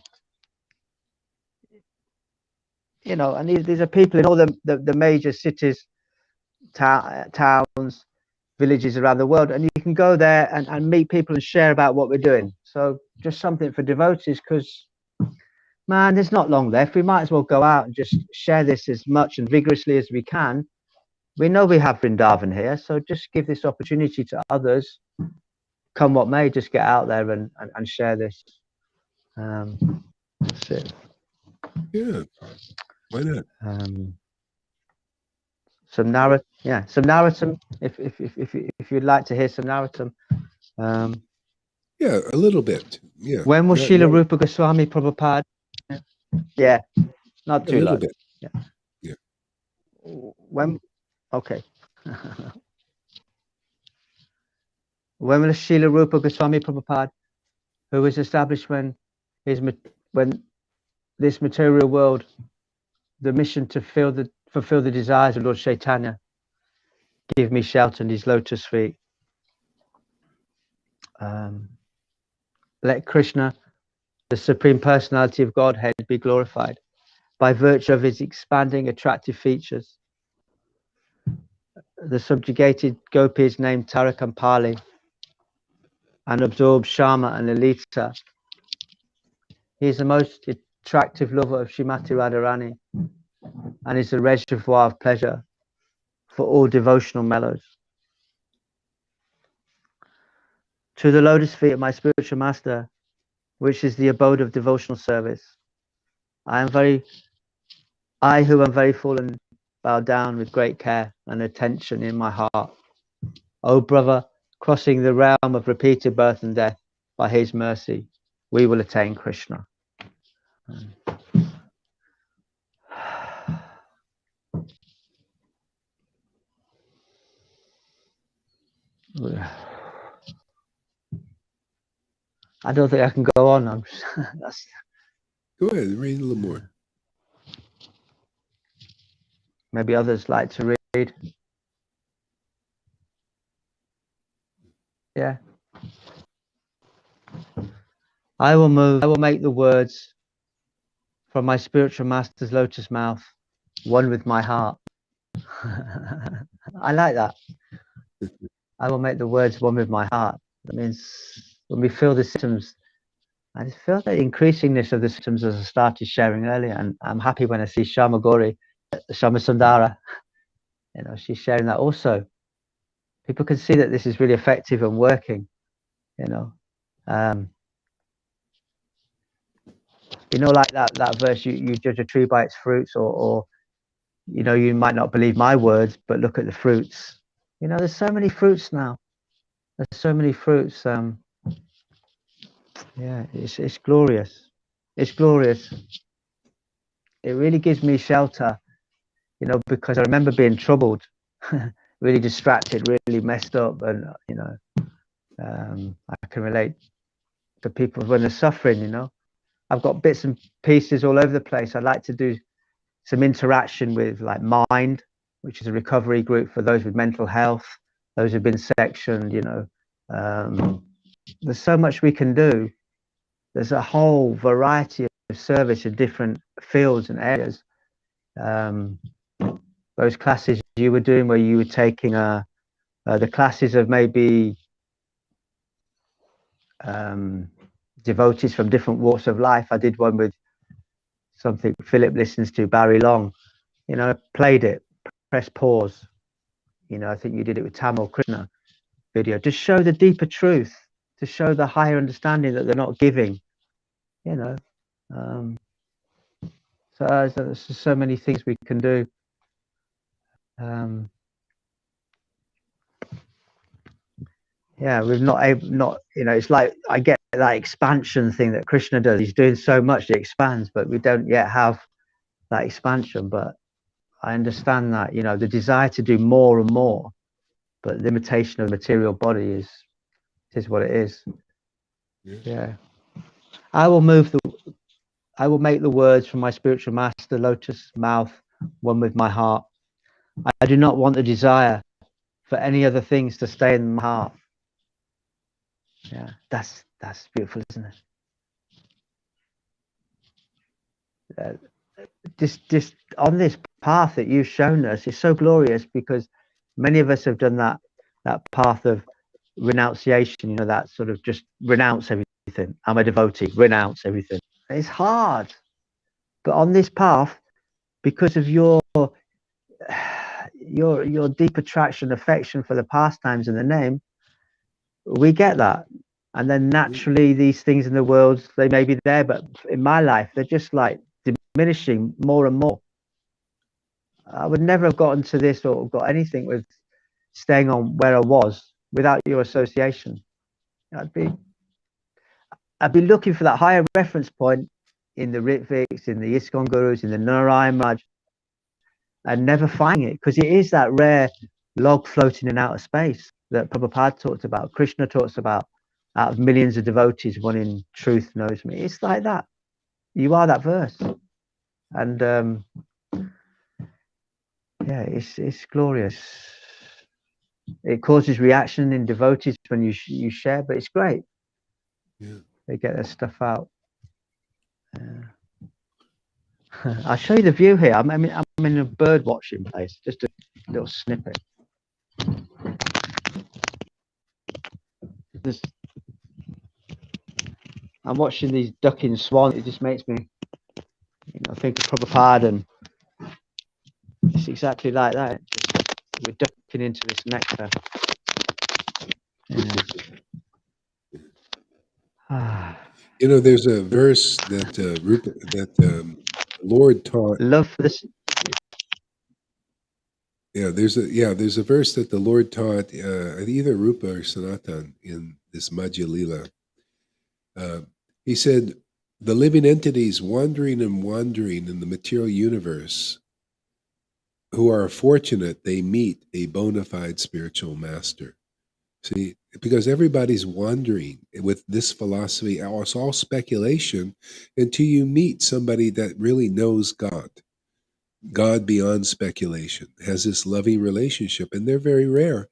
And these are people in all the major cities, towns, villages around the world, and you can go there and meet people and share about what we're doing. So just something for devotees, because, man, there's not long left. We might as well go out and just share this as much and vigorously as we can. We know we have Vrindavan here, so just give this opportunity to others. Come what may, just get out there and share this. That's it. yeah. Why not? narratum. If you'd like to hear some narratum. Yeah, a little bit. Yeah. When was Srila Rupa Goswami Prabhupada? Yeah, not too a little long. bit. Yeah. Yeah. When? Okay. When was Srila Rupa Goswami Prabhupada, who was established when this material world, the mission to fulfill the desires of Lord Caitanya, give me shelter in his lotus feet. Let Krishna, the Supreme Personality of Godhead, be glorified by virtue of his expanding attractive features. The subjugated gopis named Tarak and Pali and absorbed Shama and Lalita. He is the most attractive lover of Srimati Radharani and is a reservoir of pleasure for all devotional mellows. To the lotus feet of my spiritual master, which is the abode of devotional service, I who am very fallen, bow down with great care and attention in my heart. O brother, crossing the realm of repeated birth and death, by his mercy, we will attain Krishna. I don't think I can go on. Go ahead, read a little more. Maybe others like to read. Yeah. I will make the words from my spiritual master's lotus mouth one with my heart. I like that. I will make the words one with my heart. That means when we feel the symptoms, I just feel the increasingness of the symptoms as I started sharing earlier, and I'm happy when I see Shama Gauri, Shama Sundara, she's sharing that also. People can see that this is really effective and working, like that verse, you judge a tree by its fruits, or you might not believe my words, but look at the fruits. There's so many fruits now. There's so many fruits. Yeah, it's glorious. It's glorious. It really gives me shelter, because I remember being troubled, really distracted, really messed up, and I can relate to people when they're suffering. I've got bits and pieces all over the place. I'd like to do some interaction with like Mind, which is a recovery group for those with mental health, those who've been sectioned. There's so much we can do. There's a whole variety of service in different fields and areas. Those classes you were doing, where you were taking the classes of maybe devotees from different walks of life. I did one with something Philip listens to, Barry Long. Played it, press pause. I think you did it with Tamil Krishna video, to show the deeper truth, to show the higher understanding that they're not giving. So there's just so many things we can do. Yeah, we've not, it's like I get that expansion thing that Krishna does. He's doing so much, it expands, but we don't yet have that expansion. But I understand that, the desire to do more and more, but limitation of the material body is what it is. Yeah. I will make the words from my spiritual master lotus mouth one with my heart. I do not want the desire for any other things to stay in my heart. Yeah, that's beautiful, isn't it? Just on this path that you've shown us is so glorious, because many of us have done that path of renunciation, that sort of just renounce everything. I'm a devotee, renounce everything. It's hard, but on this path, because of your deep attraction, affection for the pastimes and the name, we get that. And then naturally these things in the world, they may be there, but in my life they're just like diminishing more and more. I would never have gotten to this or got anything with staying on where I was without your association. I'd be looking for that higher reference point in the Rhythmics, in the ISKCON gurus, in the Narayan Raj, and never finding it, because it is that rare log floating in outer space that Prabhupada talked about, Krishna talks about, out of millions of devotees, one in truth knows me. It's like that. You are that verse. And yeah, it's glorious. It causes reaction in devotees when you share, but it's great. Yeah. They get their stuff out. I'll show you the view here. I'm in a bird watching place. Just a little snippet. I'm watching these ducking swans. It just makes me, think of Prabhupada, and it's exactly like that. We're ducking into this nectar. Yeah. There's a verse that Lord taught. Love for this. Yeah, there's a verse that the Lord taught either Rupa or Sanatan in this Madhya Lila. He said, the living entities wandering and wandering in the material universe who are fortunate they meet a bona fide spiritual master. See, because everybody's wandering with this philosophy. It's all speculation until you meet somebody that really knows God beyond speculation, has this loving relationship, and they're very rare.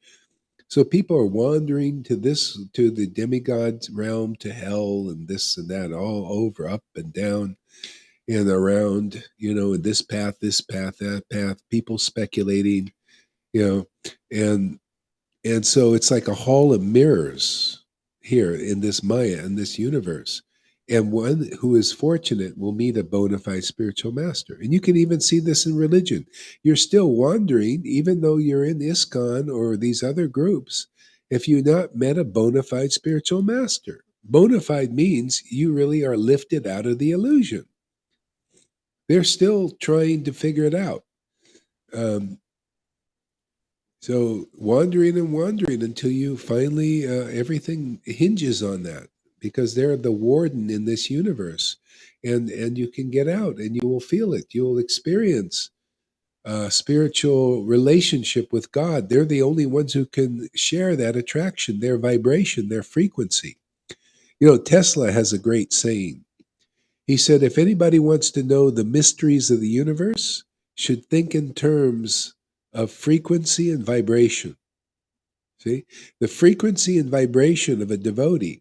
So people are wandering to the demigod realm, to hell, and this and that, all over, up and down and around, in this path, that path, people speculating, and so it's like a hall of mirrors here in this Maya, in this universe. And one who is fortunate will meet a bona fide spiritual master. And you can even see this in religion. You're still wandering, even though you're in ISKCON or these other groups, if you not met a bona fide spiritual master. Bona fide means you really are lifted out of the illusion. They're still trying to figure it out. So wandering and wandering until you finally, everything hinges on that, because they're the warden in this universe, and you can get out and you will feel it. You will experience spiritual relationship with God. They're the only ones who can share that attraction, their vibration, their frequency. Tesla has a great saying. He said, if anybody wants to know the mysteries of the universe, should think in terms of frequency and vibration. See, the frequency and vibration of a devotee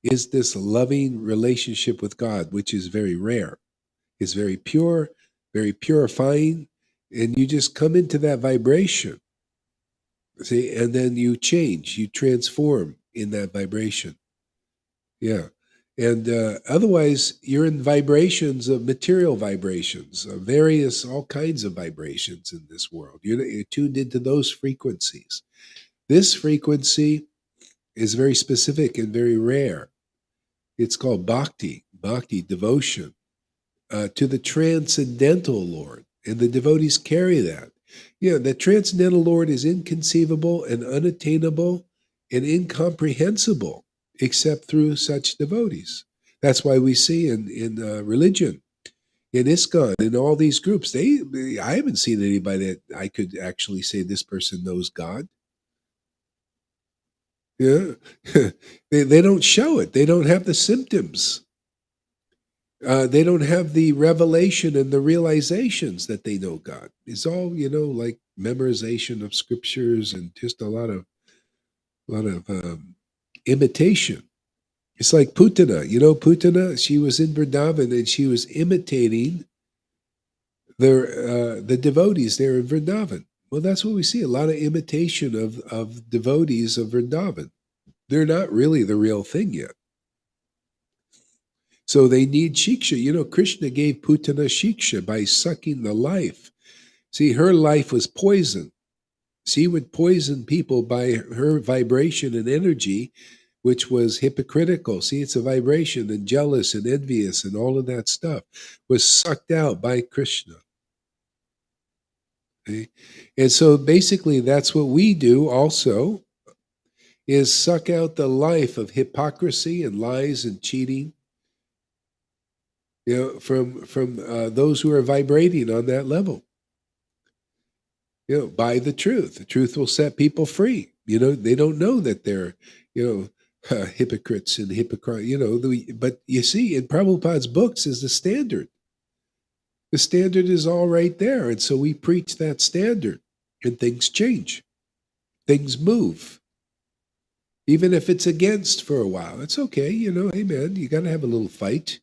is this loving relationship with God, which is very rare. It's very pure, very purifying, and you just come into that vibration. See, and then you change, you transform in that vibration. Yeah. And otherwise, you're in vibrations of material vibrations, of all kinds of vibrations in this world. You're tuned into those frequencies. This frequency is very specific and very rare. It's called bhakti, devotion to the transcendental Lord. And the devotees carry that. The transcendental Lord is inconceivable and unattainable and incomprehensible except through such devotees. That's why we see in religion, in ISKCON, in all these groups, I haven't seen anybody that I could actually say this person knows God. Yeah, they don't show it. They don't have the symptoms. They don't have the revelation and the realizations that they know God. It's all, like memorization of scriptures and just a lot of imitation. It's like Putana. Putana, she was in Vrindavan and she was imitating the devotees there in Vrindavan. Well, that's what we see, a lot of imitation of devotees of Vrindavan. They're not really the real thing yet. So they need shiksha. Krishna gave Putana shiksha by sucking the life. See, her life was poison. She would poison people by her vibration and energy, which was hypocritical. See, it's a vibration, and jealous and envious and all of that stuff was sucked out by Krishna. Okay? And so basically that's what we do also, is suck out the life of hypocrisy and lies and cheating, from those who are vibrating on that level. By the truth. The truth will set people free. They don't know that they're, hypocrites and hypocrite. But you see, in Prabhupada's books is the standard. The standard is all right there, and so we preach that standard, and things change, things move. Even if it's against for a while, it's okay. Hey man, you got to have a little fight.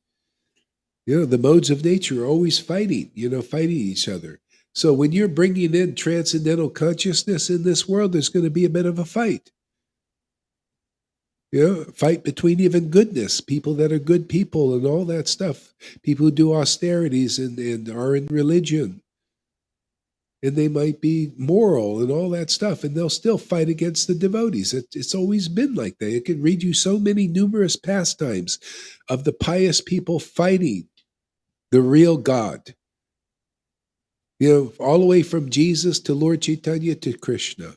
The modes of nature are always fighting each other. So when you're bringing in transcendental consciousness in this world, there's going to be a bit of a fight. Fight between even goodness, people that are good people and all that stuff. People who do austerities and are in religion. And they might be moral and all that stuff, and they'll still fight against the devotees. It's always been like that. It can read you so many numerous pastimes of the pious people fighting the real God. All the way from Jesus to Lord Caitanya to Krishna.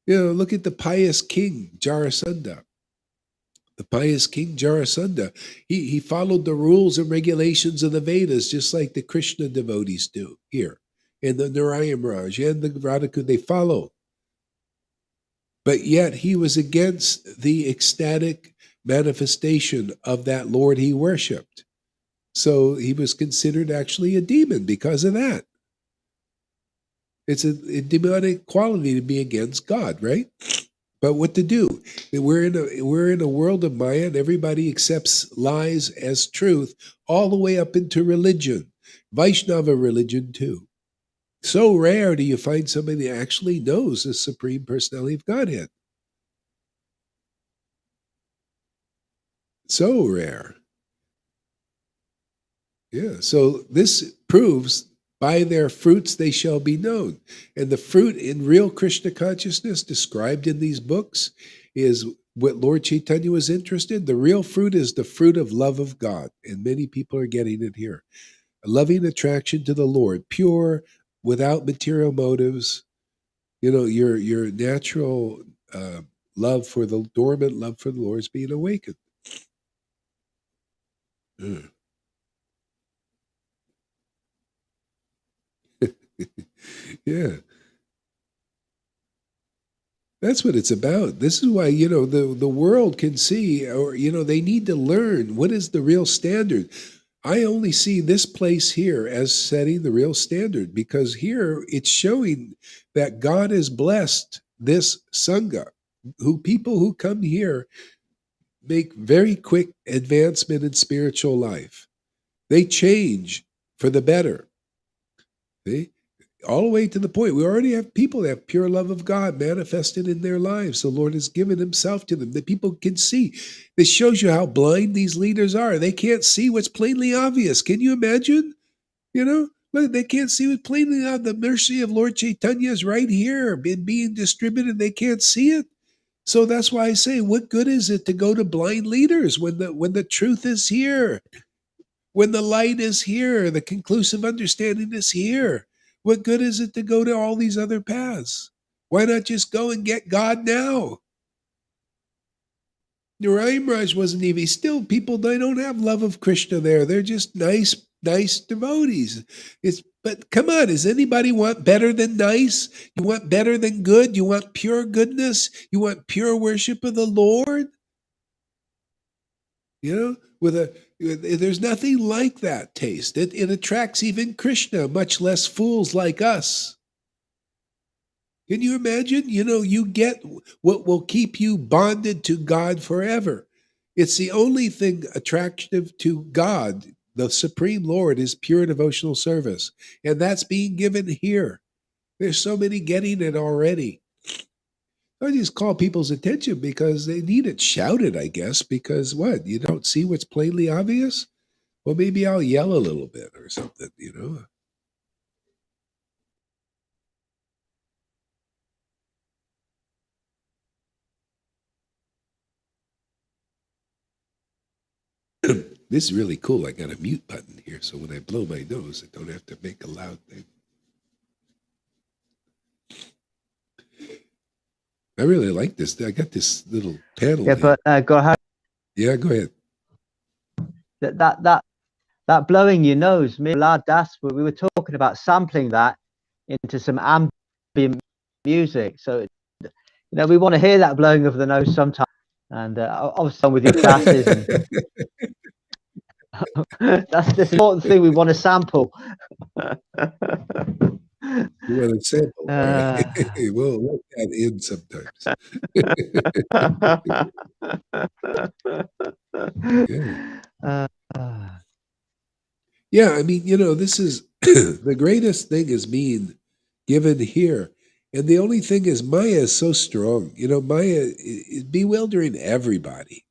Look at the pious king, Jarasandha. The pious king, Jarasandha, he followed the rules and regulations of the Vedas, just like the Krishna devotees do here. And the Narayan Raj and the Radhaku, they follow. But yet he was against the ecstatic manifestation of that Lord he worshipped. So he was considered actually a demon because of that. It's a demonic quality to be against God, right? But what to do? We're in a world of Maya, and everybody accepts lies as truth, all the way up into religion, Vaishnava religion too. So rare do you find somebody that actually knows the Supreme Personality of Godhead. So rare. Yeah. So this proves, by their fruits they shall be known. And the fruit in real Krishna consciousness described in these books is what Lord Caitanya was interested. The real fruit is the fruit of love of God. And many people are getting it here. A loving attraction to the Lord, pure, without material motives. Your natural dormant love for the Lord is being awakened. Yeah. That's what it's about. This is why, the world can see, or, they need to learn what is the real standard. I only see this place here as setting the real standard, because here it's showing that God has blessed this Sangha, people who come here make very quick advancement in spiritual life. They change for the better. See? All the way to the point, we already have people that have pure love of God manifested in their lives. The Lord has given himself to them that people can see. This shows you how blind these leaders are. They can't see what's plainly obvious. Can you imagine? Look, they can't see what's plainly obvious. The mercy of Lord Caitanya is right here, being distributed. They can't see it. So that's why I say, what good is it to go to blind leaders when the truth is here? When the light is here, the conclusive understanding is here. What good is it to go to all these other paths? Why not just go and get God now? Narayan Raj wasn't even, still people, they don't have love of Krishna there. They're just nice devotees. But come on, does anybody want better than nice? You want better than good? You want pure goodness? You want pure worship of the Lord? There's nothing like that taste. It attracts even Krishna, much less fools like us. Can you imagine? You get what will keep you bonded to God forever. It's the only thing attractive to God, the Supreme Lord, is pure devotional service. And that's being given here. There's so many getting it already. I just call people's attention because they need it shouted, I guess, because what? You don't see what's plainly obvious? Well, maybe I'll yell a little bit or something, This is really cool. I got a mute button here, so when I blow my nose, I don't have to make a loud thing. I really like this. I got this little panel Yeah, here. but go Yeah, go ahead. That blowing your nose, me and Lard Das, we were talking about sampling that into some ambient music. So, we want to hear that blowing of the nose sometime. And obviously with your classes, and that's the important thing we want to sample. You want a sample? All right. We'll let that in sometimes. Yeah, I mean, this is the greatest thing is being given here. And the only thing is Maya is so strong. Maya is bewildering everybody.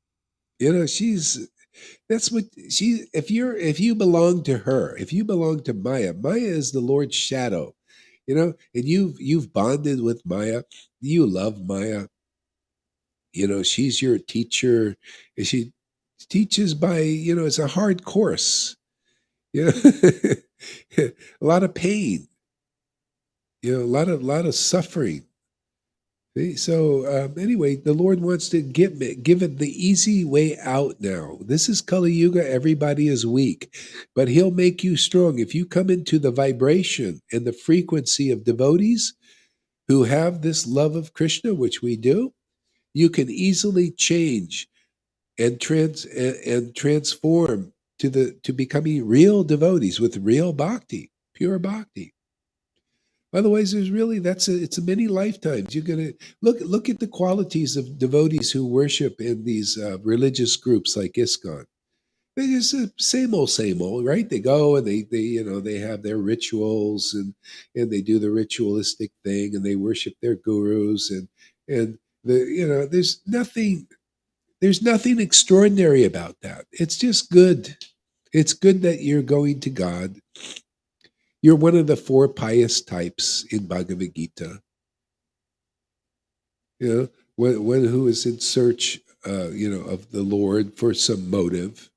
That's what if you belong to her, if you belong to Maya, Maya is the Lord's shadow. And you've bonded with Maya, you love Maya. She's your teacher, and she teaches by, it's a hard course. A lot of pain, a lot of suffering. See? So anyway, the Lord wants to give it the easy way out now. This is Kali Yuga. Everybody is weak, but He'll make you strong if you come into the vibration and the frequency of devotees who have this love of Krishna, which we do. You can easily change and transform to becoming real devotees with real bhakti, pure bhakti. Otherwise, it's a many lifetimes. You're gonna look at the qualities of devotees who worship in these religious groups like ISKCON. They just same old, right? They go and they have their rituals and they do the ritualistic thing and they worship their gurus and there's nothing extraordinary about that. It's just good. It's good that you're going to God. You're one of the four pious types in Bhagavad Gita. One who is in search, of the Lord for some motive.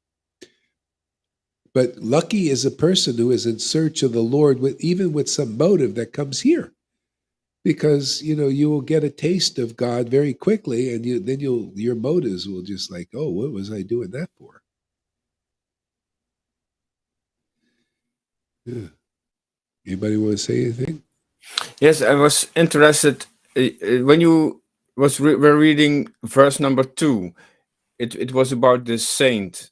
But lucky is a person who is in search of the Lord even with some motive that comes here, because you will get a taste of God very quickly, and your motives will just like, oh, what was I doing that for? Yeah. Anybody want to say anything? Yes, I was interested when you were reading verse number 2. It was about the saint,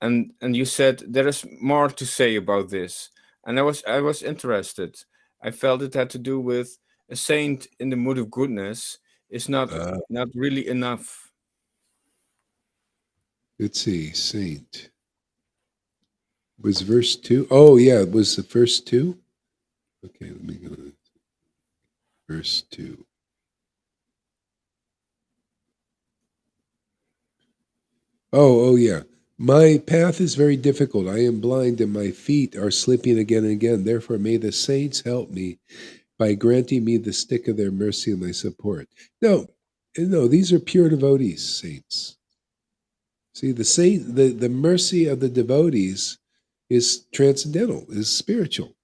and you said there is more to say about this, and I was interested. I felt it had to do with a saint in the mood of goodness is not really enough. Let's see, saint. Was verse 2? Oh, yeah, it was the first 2? Okay, let me go to verse 2. Oh, yeah. My path is very difficult. I am blind and my feet are slipping again and again. Therefore, may the saints help me by granting me the stick of their mercy and my support. No, these are pure devotees, saints. See, the mercy of the devotees is transcendental, is spiritual.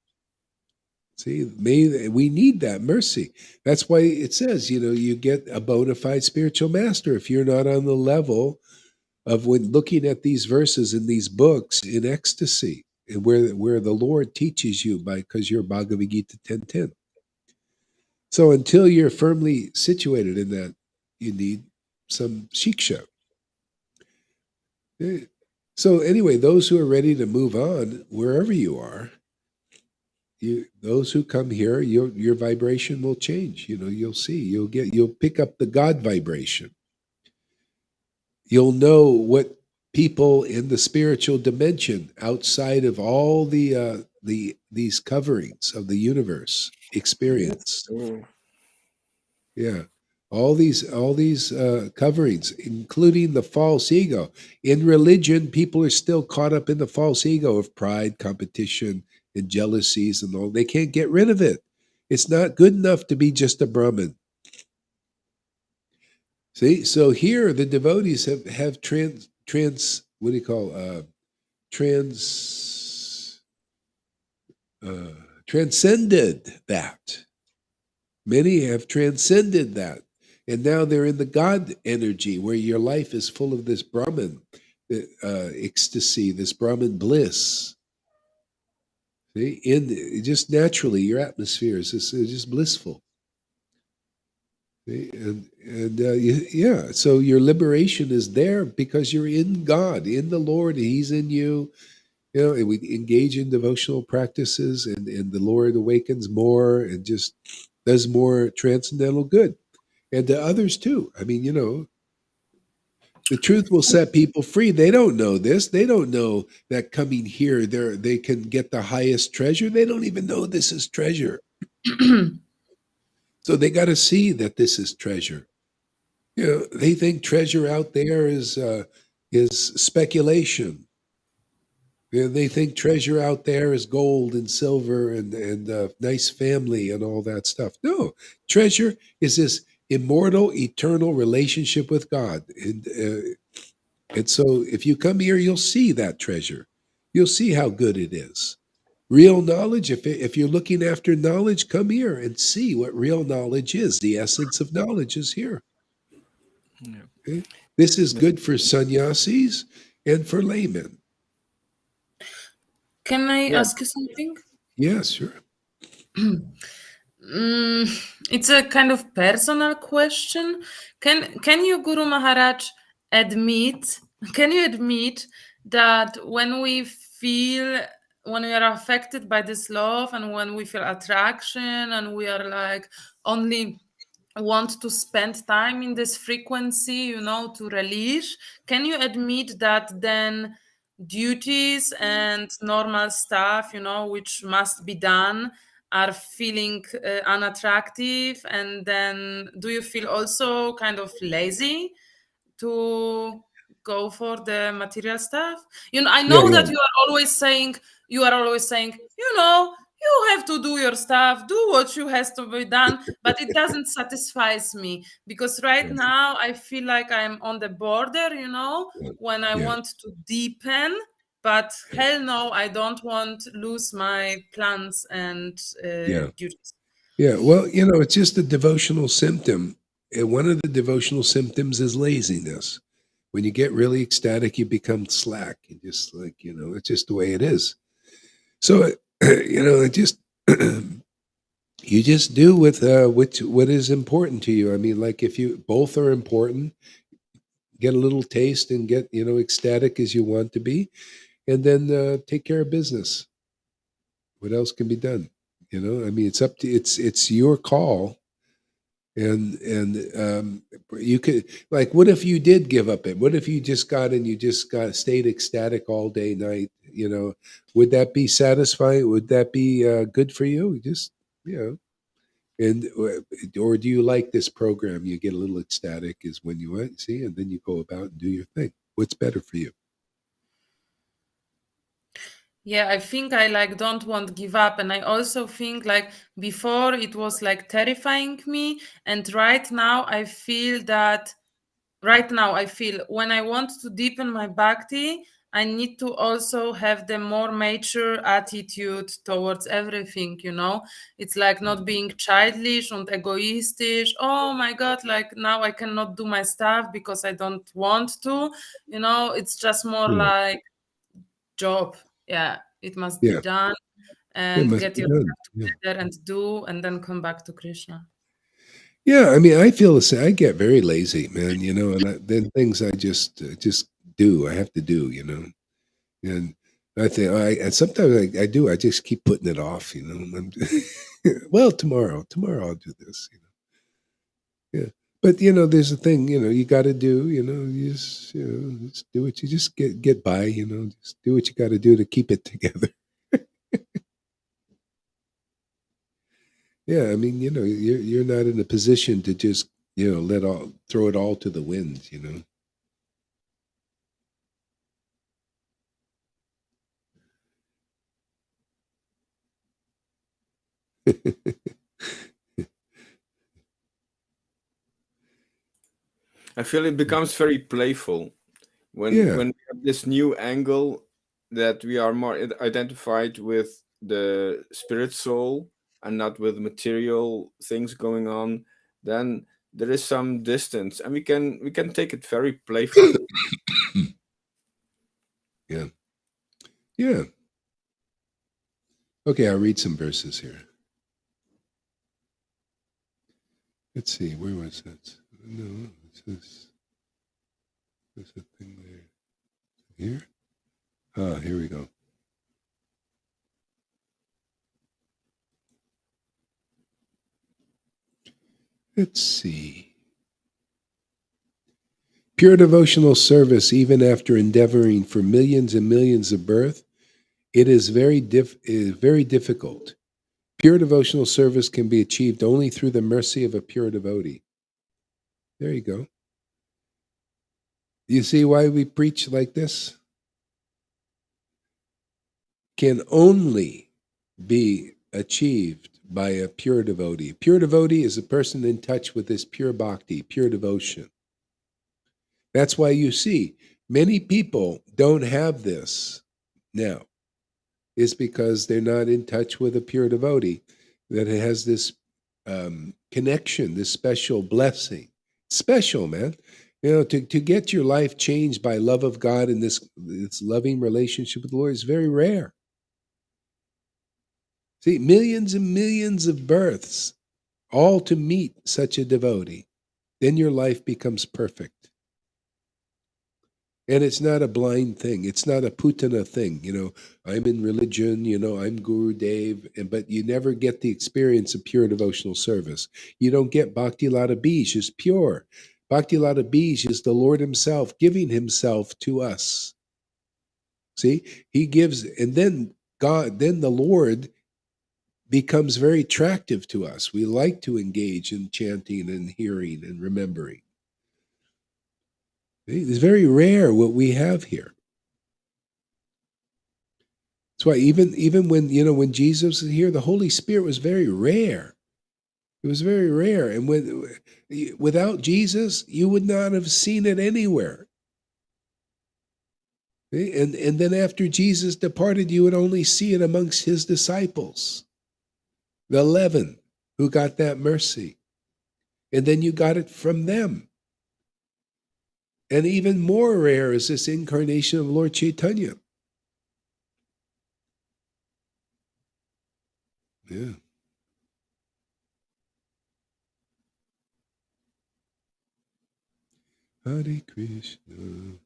See, we need that mercy. That's why it says, you get a bona fide spiritual master if you're not on the level of when looking at these verses in these books in ecstasy, and where the Lord teaches you because you're Bhagavad Gita 10:10. So until you're firmly situated in that, you need some shiksha. So anyway, those who are ready to move on, wherever you are, those who come here, your vibration will change. You'll see. You'll pick up the God vibration. You'll know what people in the spiritual dimension outside of all these coverings of the universe experience. Yeah. All these coverings, including the false ego. In religion, people are still caught up in the false ego of pride, competition, and jealousies and all. They can't get rid of it. It's not good enough to be just a Brahmin. See, so here the devotees have what do you call transcended that. Many have transcended that. And now they're in the God energy where your life is full of this Brahman ecstasy, this Brahman bliss. See? Just naturally, your atmosphere is just blissful. See? Yeah, so your liberation is there because you're in God, in the Lord. He's in you. You know, and we engage in devotional practices, and the Lord awakens more and just does more transcendental good, and to others too. I mean, you know, the truth will set people free. They don't know this. They don't know that coming here, they can get the highest treasure. They don't even know this is treasure. So they got to see that this is treasure. You know, they think treasure out there is speculation. You know, they think treasure out there is gold and silver and nice family and all that stuff. No, treasure is this immortal, eternal relationship with God. And so if you come here, you'll see that treasure. You'll see how good it is. Real knowledge, if you're looking after knowledge, come here and see what real knowledge is. The essence of knowledge is here. Yeah. Okay? This is good for sannyasis and for laymen. Can I Yeah. ask you something? Yes, sure. It's a kind of personal question. Can you, Guru Maharaj, admit? Can you admit that when we are affected by this love, and when we feel attraction, and we are like only want to spend time in this frequency, to release, can you admit that then duties and normal stuff, which must be done, are feeling unattractive? And then do you feel also kind of lazy to go for the material stuff? I Yeah, know yeah, that you are always saying, you have to do your stuff, do what you has to be done, but it doesn't satisfy me, because right yeah, now I feel like I'm on the border, yeah, when I yeah, want to deepen, but hell no, I don't want to lose my plans and yeah. duties. Yeah, well, you know, it's just a devotional symptom. And one of the devotional symptoms is laziness. When you get really ecstatic, you become slack. You just like, it's just the way it is. So, it just you just do with what is important to you. I mean, like if you both are important, get a little taste and get ecstatic as you want to be, and then take care of business. What else can be done? I mean, it's your call, and you could, like, what if you did give up it? What if you just stayed ecstatic all day night? Would that be satisfying? Would that be good for you? Just you know and or do you like this program? You get a little ecstatic is when you want, see, and then you go about and do your thing. What's better for you? Yeah, I think I don't want to give up. And I also think before it was terrifying me. And right now I feel when I want to deepen my bhakti, I need to also have the more mature attitude towards everything, It's not being childish and egoistic. Oh my God, now I cannot do my stuff because I don't want to, It's just more Yeah, like job. Yeah, it must be yeah, done, it and must get be done. yourself Yeah. together and do, and then come back to Krishna. Yeah, I mean, I feel the same. I get very lazy, man. And then things I just do. I have to do, and I think and sometimes I do. I just keep putting it off, I'm well, tomorrow I'll do this, Yeah, but there's a thing, you got to do, just do what you just get by, just do what you got to do to keep it together. Yeah, I mean, you're not in a position to just throw it all to the wind. I feel it becomes very playful when Yeah, we have this new angle that we are more identified with the spirit soul and not with material things going on. Then there is some distance, and we can take it very playfully. Yeah. Yeah. Okay, I'll read some verses here. Let's see, where was that? No, it's this. There's a thing there. Here? Ah, here we go. Let's see. Pure devotional service, even after endeavoring for millions and millions of births, it is very difficult. Pure devotional service can be achieved only through the mercy of a pure devotee. There you go. You see why we preach like this? Can only be achieved by a pure devotee. Pure devotee is a person in touch with this pure bhakti, pure devotion. That's why you see many people don't have this now. Is because they're not in touch with a pure devotee that has this connection, this special blessing. Special, man. You know, to get your life changed by love of God and this loving relationship with the Lord is very rare. See, millions and millions of births, all to meet such a devotee. Then your life becomes perfect. And it's not a blind thing. It's not a putana thing. You know, I'm in religion, you know, I'm Guru Dev, but you never get the experience of pure devotional service. You don't get Bhakti Lata Bij is pure. Bhakti Lata Bij is the Lord himself giving himself to us. See, he gives, and then then the Lord becomes very attractive to us. We like to engage in chanting and hearing and remembering. It's very rare what we have here. That's why even when when Jesus was here, the Holy Spirit was very rare. It was very rare, and without Jesus, you would not have seen it anywhere. And then after Jesus departed, you would only see it amongst his disciples, the 11 who got that mercy, and then you got it from them. And even more rare is this incarnation of Lord Caitanya. Yeah. Hare Krishna,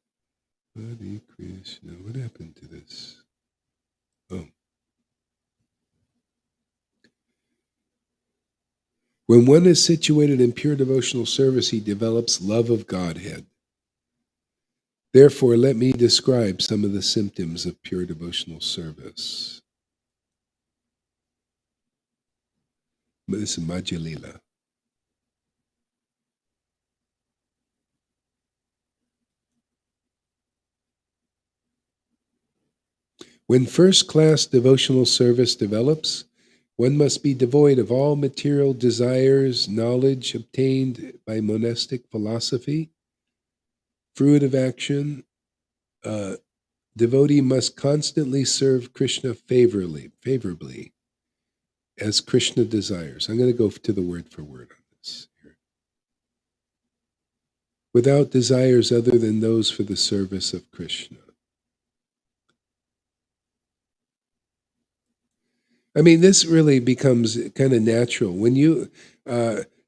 Hare Krishna. What happened to this? Oh. When one is situated in pure devotional service, he develops love of Godhead. Therefore, let me describe some of the symptoms of pure devotional service. This is Madhya Lila. When first-class devotional service develops, one must be devoid of all material desires, knowledge obtained by monastic philosophy, fruit of action. Devotee must constantly serve Krishna favorably, as Krishna desires. I'm going to go to the word for word on this here. Without desires other than those for the service of Krishna. I mean, this really becomes kind of natural. When you,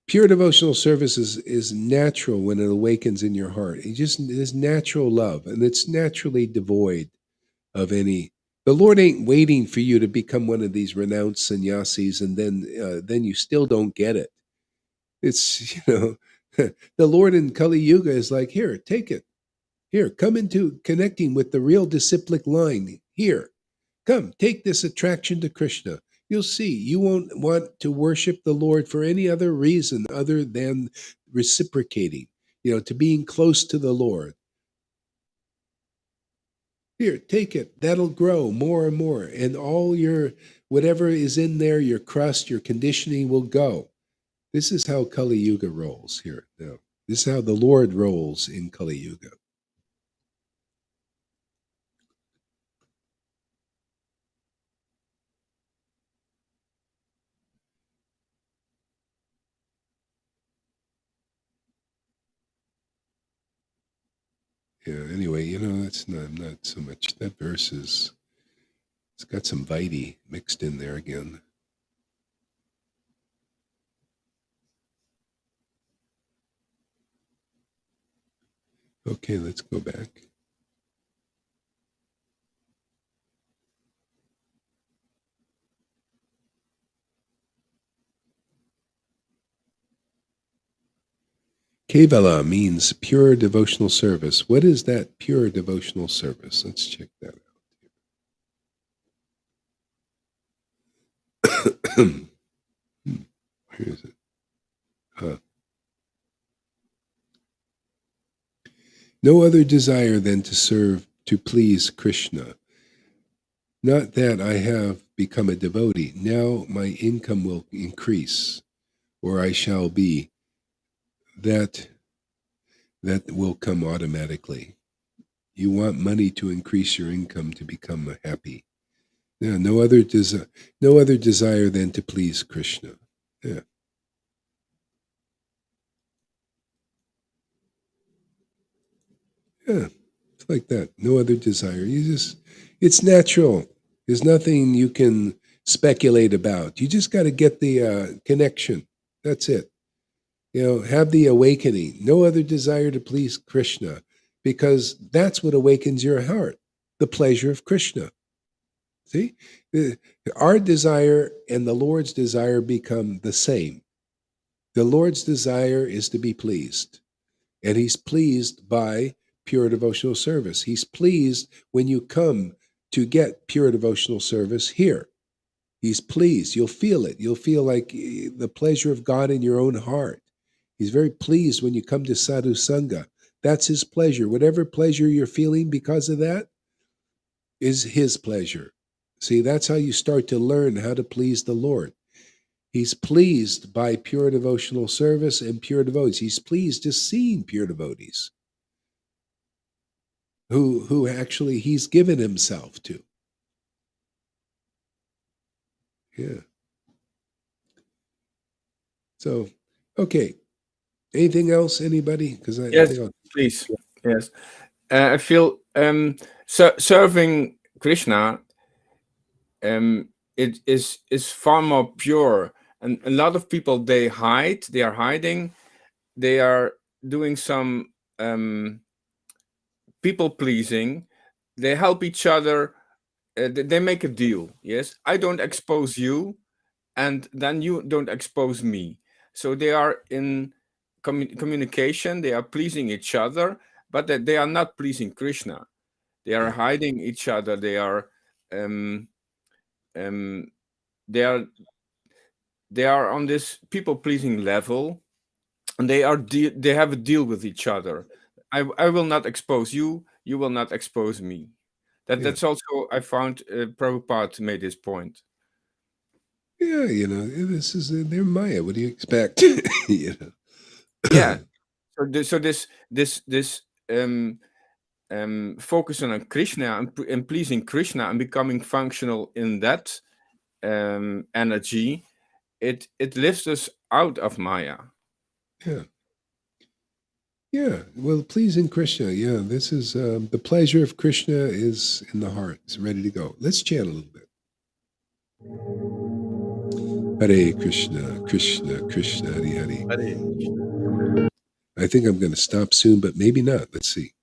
pure devotional service is natural when it awakens in your heart. It just is natural love, and it's naturally devoid of any. The Lord ain't waiting for you to become one of these renounced sannyasis, and then you still don't get it. It's the Lord in Kali Yuga is like, here, take it. Here, come into connecting with the real disciplic line. Here, come, take this attraction to Krishna. You'll see, you won't want to worship the Lord for any other reason other than reciprocating, to being close to the Lord. Here, take it. That'll grow more and more. And all your, whatever is in there, your crust, your conditioning will go. This is how Kali Yuga rolls here now. This is how the Lord rolls in Kali Yuga. Yeah. Anyway, that's not so much that verse is. It's got some Vaidhi mixed in there again. Okay, let's go back. Kevala means pure devotional service. What is that pure devotional service? Let's check that out. Where is it? No other desire than to serve, to please Krishna. Not that I have become a devotee. Now my income will increase, or I shall be. That will come automatically. You want money to increase your income to become happy. Yeah, no other desire than to please Krishna. Yeah. Yeah, it's like that. No other desire. It's natural. There's nothing you can speculate about. You just got to get the connection. That's it. Have the awakening. No other desire to please Krishna, because that's what awakens your heart, the pleasure of Krishna. See, our desire and the Lord's desire become the same. The Lord's desire is to be pleased, and he's pleased by pure devotional service. He's pleased when you come to get pure devotional service here. He's pleased. You'll feel it. You'll feel like the pleasure of God in your own heart. He's very pleased when you come to Sadhu Sangha. That's his pleasure. Whatever pleasure you're feeling because of that is his pleasure. See, that's how you start to learn how to please the Lord. He's pleased by pure devotional service and pure devotees. He's pleased just seeing pure devotees who actually he's given himself to. Yeah. So, okay. Anything else, anybody? Because Yes, please. Yes. I feel serving Krishna it is far more pure. And a lot of people, they are hiding, they are doing some people pleasing, they help each other, they make a deal. Yes, I don't expose you, and then you don't expose me. So they are in communication, they are pleasing each other, but they are not pleasing Krishna. They are hiding each other. They are they are on this people pleasing level, and they have a deal with each other. I will not expose you. You will not expose me. That's also, I found, Prabhupada made this point. Yeah, this is they're Maya. What do you expect? Yeah. So this focus on Krishna and pleasing Krishna and becoming functional in that energy, it lifts us out of Maya. Yeah. Yeah. Well, pleasing Krishna. Yeah, this is the pleasure of Krishna is in the heart. It's ready to go. Let's chant a little bit. Hare Krishna, Krishna, Krishna, Hare Hare. Hare. I think I'm going to stop soon, but maybe not. Let's see.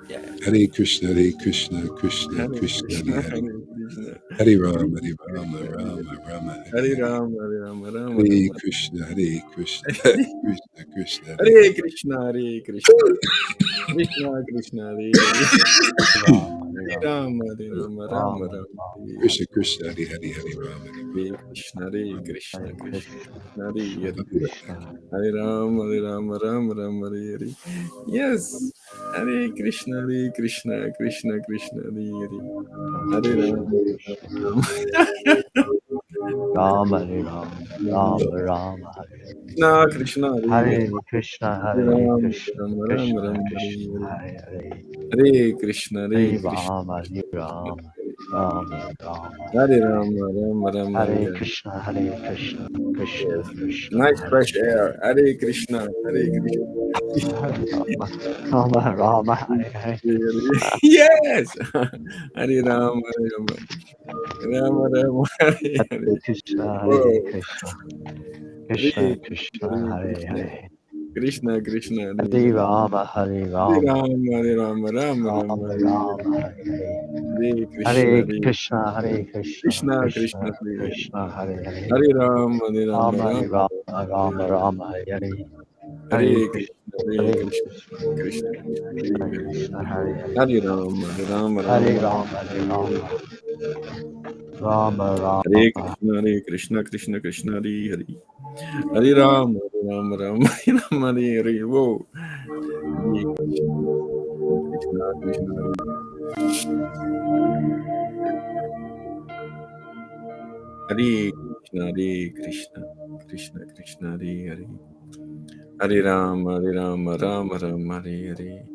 Yeah. Hare Krishna, Krishna, Krishna, Hare Hare. Hare Rama, Rama, Rama, Hare Rama, Hare Krishna, Krishna, Krishna, Hare Krishna, Krishna, Krishna, Hare Rama, Rama, Krishna, Krishna, Hare Rama, Hare Krishna, Krishna, Hare Rama, Rama, Hare. Yes, Hare Krishna, Krishna, Krishna, Krishna, Hare Rama, Rama, Hare Rama, Rama, Rama, Hare Krishna, Hare Krishna, Hare Rama, Krishna, Krishna Krishna, Hare Hare. Hare Krishna, Hare Krishna, Rama, Hare Rama, Rama, Rama, Hare Rama, Hare Krishna, Krishna Yes. Krishna, Nice Hare fresh Hare. air. Hare Krishna, Hare Krishna. Rama, Rama, Hare Hare. Yes. Hare Rama, Hare Rama, Rama Rama, Hare Hare. Hare Krishna, Whoa. Hare Krishna, Krishna Hare Krishna, Hare Hare Krishna, Hare. Krishna Krishna, Hare Hare Hare. Rama, Hare Hare Rama, Rama, Hare Rama, Rama Rama, Rama Hare Hare. Rama, Hare Hare. Hare Krishna, Hare Hare Krishna, Hare Krishna, Krishna, Krishna, Krishna Hare Hare. Krishna, Hare Hare. Hare Rama, Hare Rama, Rama, Rama Rama, Rama, Rama, Rama, Hare Hare. Hare Hare Krishna, Krishna, Hare Hare Krishna, Krishna, Krishna Krishna, Krishna Hare Hare. Krishna, Hare Hare. Hare Rama, Hare Rama, Hare Rama Rama, Hare Rama, Rama Hare Rama. Krishna, Hare Krishna, Krishna Krishna, Hare Hare. Hare Rama, Rama, Hare Rama, Hare Hare. Whoa. Hare Krishna, Krishna, Hare. Hare Krishna, Hare Krishna, Krishna Krishna, Hare Hare. Hare Rama, Rama Rama, Hare Hare.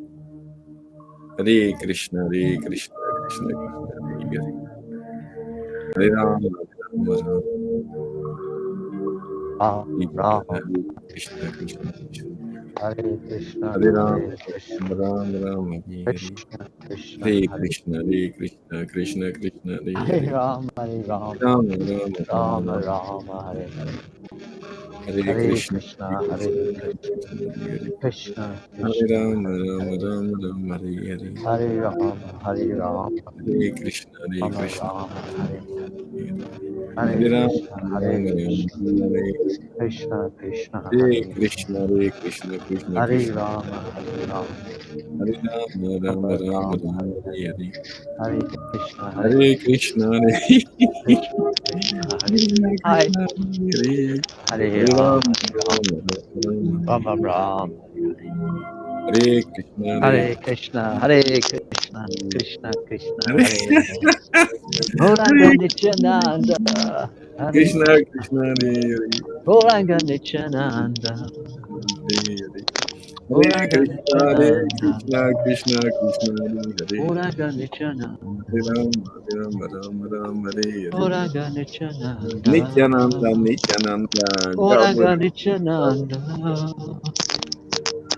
Hare Krishna, Krishna Krishna, Hare Hare. Hare Rama, Rama Rama, Hare Krishna, Krishna Krishna. Hare Krishna, Hare Rama, Hare Krishna, Rama, Hare Hare. Krishna Krishna, Hare Hare Krishna, Krishna Krishna, Krishna Hare Hare Hare. Rama, Hare Rama, Rama, Rama, Rama Rama, Rama, Hare Hare. Hare Hare Krishna, Krishna, Hare Krishna Krishna, Krishna, Hare Hare. Krishna Hare Krishna, Rama, Hare Rama, Hare. Rama, Hare Hare. Hare Rama, Hare Rama, Hare Krishna, Rama Krishna. Rama, Hare Hare Hare Rama, Krishna, Hare Rama, Krishna, Rama, Hare Krishna Krishna, Hare Hare Krishna, Krishna Krishna, Hare Krishna. Rama, Hare Rama, Hare Rama, Rama, Rama Rama, Rama, Rama, Hare Hare Hare. Hare Krishna, Hare Hare Krishna, Hare Krishna, Krishna, Hare Krishna, Hare Krishna, Hare Hare Hare Rama, Rama, Hare Rama, Rama, Rama, Hare Rama Rama, Hare Krishna, Hare Krishna, Hare Krishna, Krishna Krishna, Hare Hare Hare. Gauranga Nityananda, Hare Krishna, Krishna, Hare Gauranga Nityananda, Hare Gauranga Hare Nityananda, Krishna, Krishna Krishna, Hare Gauranga Nityananda, Hare Rama, Rama, Rama, Hare Hare. Gauranga Nityananda, Nityananda, Nityananda, Gauranga Gaur, Nityananda,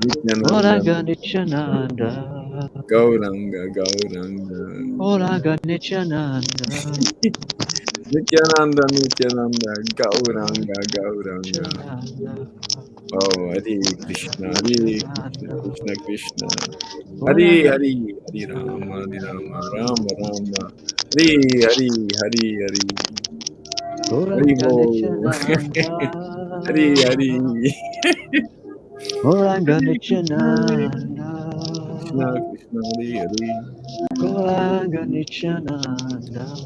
Nityananda, Gauranga Nityananda, Gauranga, Gauranga. Gauranga Nityananda, Nityananda, Nityananda, Gauranga, Gauranga. Nityananda, Oh, Hare Krishna, Hare Krishna, Nityananda, Krishna Krishna. Hare Gauranga Hare, Hare Rama, Rama Rama. Hare Hare, Hare Hare. Hare Gauranga Bo. Nityananda, Hare Hare. Gauranga Hare Krishna, Hare Nityananda, Krishna, Krishna, Hare Hare. Gauranga Nityananda,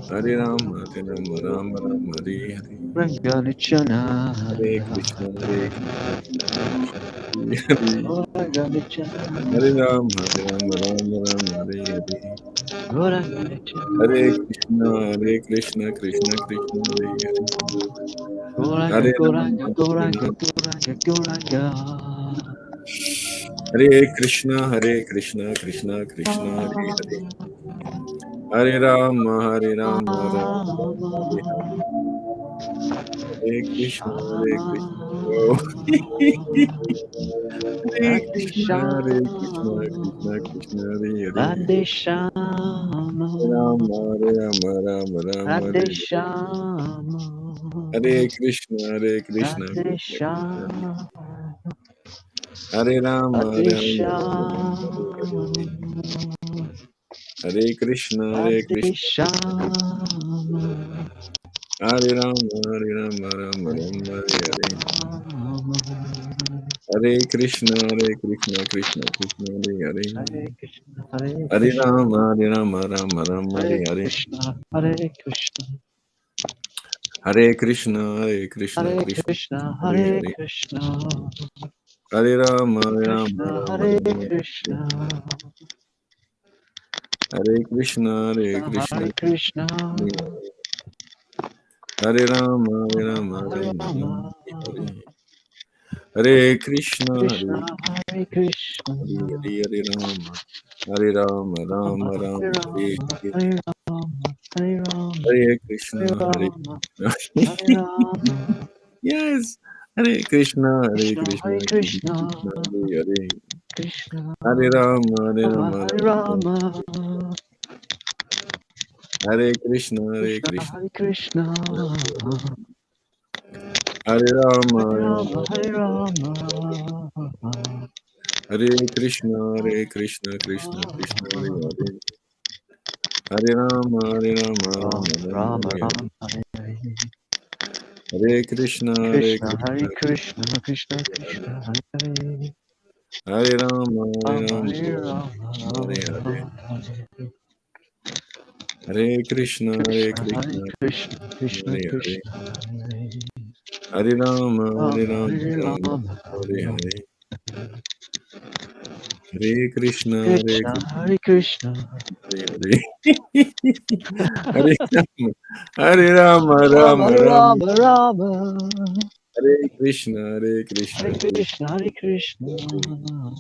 Hare Rama, Rama Rama, Hare Hare. Gauranga Hare Nityananda, Krishna, Krishna, Krishna, Hare Hare. Gauranga Nityananda, Hare Rama, Rama Rama, Hare Hare. Gauranga Nityananda, Hare Krishna, Krishna Krishna, Hare Hare. Gauranga, Hare Gauranga, Rama, Gauranga, Gauranga, Gauranga. Hare Krishna, Krishna Krishna, Hare Hare. Hare Rama, Rama Rama, Hare Hare. Hare Krishna, Krishna. Oh. Hare Radhe Krishna, Shama, Krishna Krishna, Hare Hare. Radhe Shama, Rama, Rama Rama, Radhe Hare Hare. Shama, Hare Krishna, Krishna Radhe Krishna. Shama, Hare Rama, Radhe Rama, Hare Hare. Shama, Hare Krishna, Radhe Krishna Krishna. Shama, Hare Rama, Rama Rama, Hare Hare. Hare Krishna, Krishna Krishna, Hare Hare. Hare Krishna, Hare Hare Krishna, Rama, Rama Rama, Hare Hare Hare. Krishna, Hare Krishna, Hare Krishna, Krishna Hare Krishna, Krishna, Hare Hare Hare. Krishna, Hare Rama, Krishna, Rama Hare Rama, Krishna, Hare Krishna, Krishna Hare Krishna, Hare Hare Rama, Hare Rama Rama, Rama, Hare Hare Krishna, Krishna, Hare Krishna, Hare Rama, Hare Rama, Rama Hare Rama, Hare Rama, Hare. Hare Rama, Hare Rama, Hare Hare Krishna, Hare Rama, Krishna. Hare Rama, Yes, Hare Krishna, Hare Krishna, Krishna, Hare Krishna Krishna, Krishna, Hare Hare, Krishna, Hare Rama, Hare Rama, Hare Rama Rama, Hare Krishna, Hare Krishna, Krishna, Hare Krishna, Hare Rama, Hare Hare Rama, Rama, Hare Rama, Hare Krishna, Hare Krishna, Krishna Krishna, Hare Hare, Hare Rama, Hare Rama, Rama Rama, Rama, Hare Hare, Rama, Hare Hare Krishna, Hare Krishna, Krishna, Hare Krishna, Krishna, Krishna, Hare Hare Rama, Hare Rama, Rama, Hare Rama Rama, Hare Hare, Hare Hare Krishna, Hare Krishna, Hare Krishna, Krishna, Krishna, Hare Hare, Krishna, Hare Hare Rama, Hare Rama, Rama, Hare Rama Rama, Hare Hare, Hare Krishna, Hare Krishna, Krishna, Hare Krishna, Hare Hare, Hare Rama, Hare Rama, Rama, Rama Hare Rama, Rama, Rama, Hare Krishna, Hare Hare Krishna, Krishna, Krishna Hare Krishna, Krishna,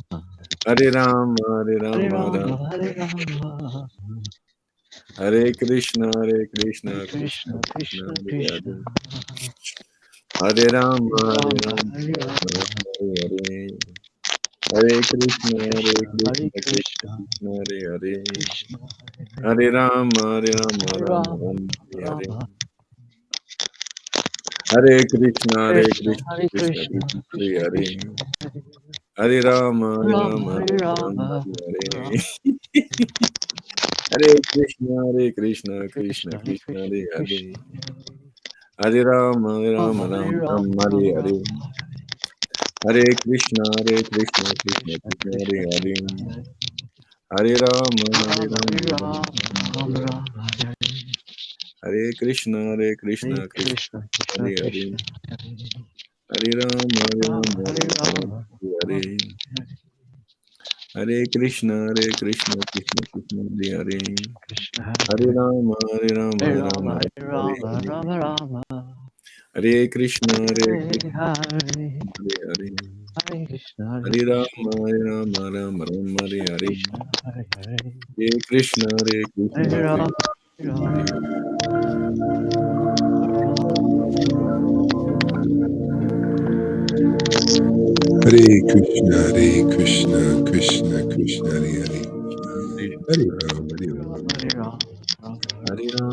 Hare Rama, Hare Hare Rama, Rama Rama, Hare Rama, Hare Krishna, Hare Hare Krishna, Krishna Krishna, Krishna, Krishna, Hare Krishna, Hare, Hare Rama, Hare Hare Rama, Rama, Hare Rama Rama, Rama, Hare Hare, Hare Krishna, Hare Krishna, Hare Krishna, Krishna Krishna, Krishna, Hare Hare, Krishna, Hare Rama, Hare Rama, Hare Rama Rama, Rama, Hare Hare, Rama, Hare Krishna, Hare Krishna, Krishna, Hare Krishna Krishna, Krishna, Krishna, Hare Krishna, Hare, Hare Rama, Hare Rama, Rama, Hare Rama Rama, Rama, Hare Rama, Hare, Hare Krishna, Hare Krishna, Krishna Krishna, Hare Krishna, Krishna, Hare Krishna, Hare, Hare Rama, Hare Rama, Rama, Rama Hare Rama, Rama, Hare Rama, Hare, Hare Krishna, Hare Krishna, Krishna Krishna, Krishna, Krishna, Hare Hare, Krishna, Hare Rama, Hare Rama, Rama, Hare Rama Rama, Rama, Rama, Hare Hare, Rama, Hare Hare Krishna, Hare Hare Krishna, Krishna Krishna, Krishna, Hare Hare, Krishna, Hare Hare Rama, Hare Rama, Rama, Hare Rama Rama, Rama, Hare Rama, Hare, Hare Krishna, Hare Krishna, Krishna Krishna, Hare Hare, Krishna, Hare Rama, Hare Hare Rama, Rama Rama, Rama, Hare Hare Rama, Hare, Rama, Rama, Hare Krishna, Hare Hare Krishna, Hare, Hare Hare, Hare Krishna, Hare Hare Krishna, Rama, Hare Rama, Rama Rama, Hare Hare, Krishna, Hare Hare, Hare Krishna, Hare Krishna, Hare Rama, Krishna Hare Krishna, Hare Rama, Hare, Hare Krishna, Hare Krishna, Krishna Krishna, Hare Hare. Hare Krishna, Ram, Hare Rama, Ram, Hare Rama, Rama, Hare Ram Rama, Ram,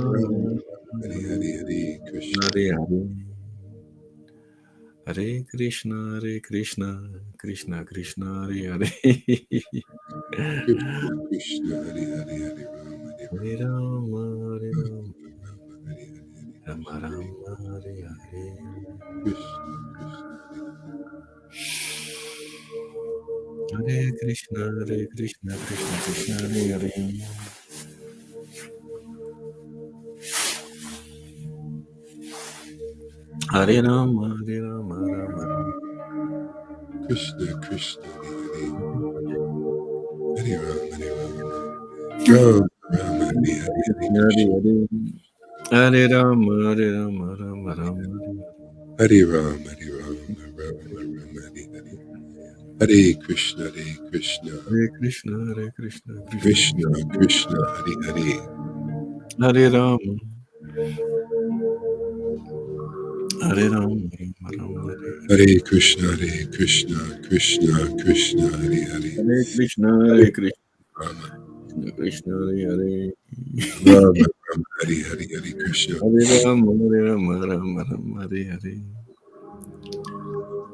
Hare Hare, Hare Krishna, Hare Hare, Hare Krishna, Hare Krishna, Krishna Krishna, Hare Hare, Krishna Krishna, Hare Hare, Hare Ram, Hare Hare Ram, Rama, Hare Rama, Ram Hare Hare, Hare Rama Krishna, Rama, Hare Hare, Krishna Krishna, Hare Hare Krishna, Hare Krishna, Krishna Krishna, Hare Hare, Hare Rama, Hare Rama, Rama Krishna Krishna, Hare Hare, Hare Ram, Hare Ram, Ram Ram, Hare Hare, Hare Krishna, Krishna, Hare Hare, Hare Rama, Hare Rama, Rama Rama, Hare Ram, Hare Ram, Ram Ram, Hare Hare, Hare Krishna, Hare Krishna, Hare Krishna, Hare Krishna, Krishna Krishna Krishna, Krishna, Hare Hare, Hare Rama, Hare Rama, Rama Rama, Hare Krishna, Hare Krishna, Krishna Krishna, Hare Hare, Hare Krishna, Hare Hare Krishna, Rama, Krishna Krishna, Hare Hare, Rama Rama, Hare Hare, Hare Krishna, Hare Rama, Hare Rama, Rama Rama, Hare Hare,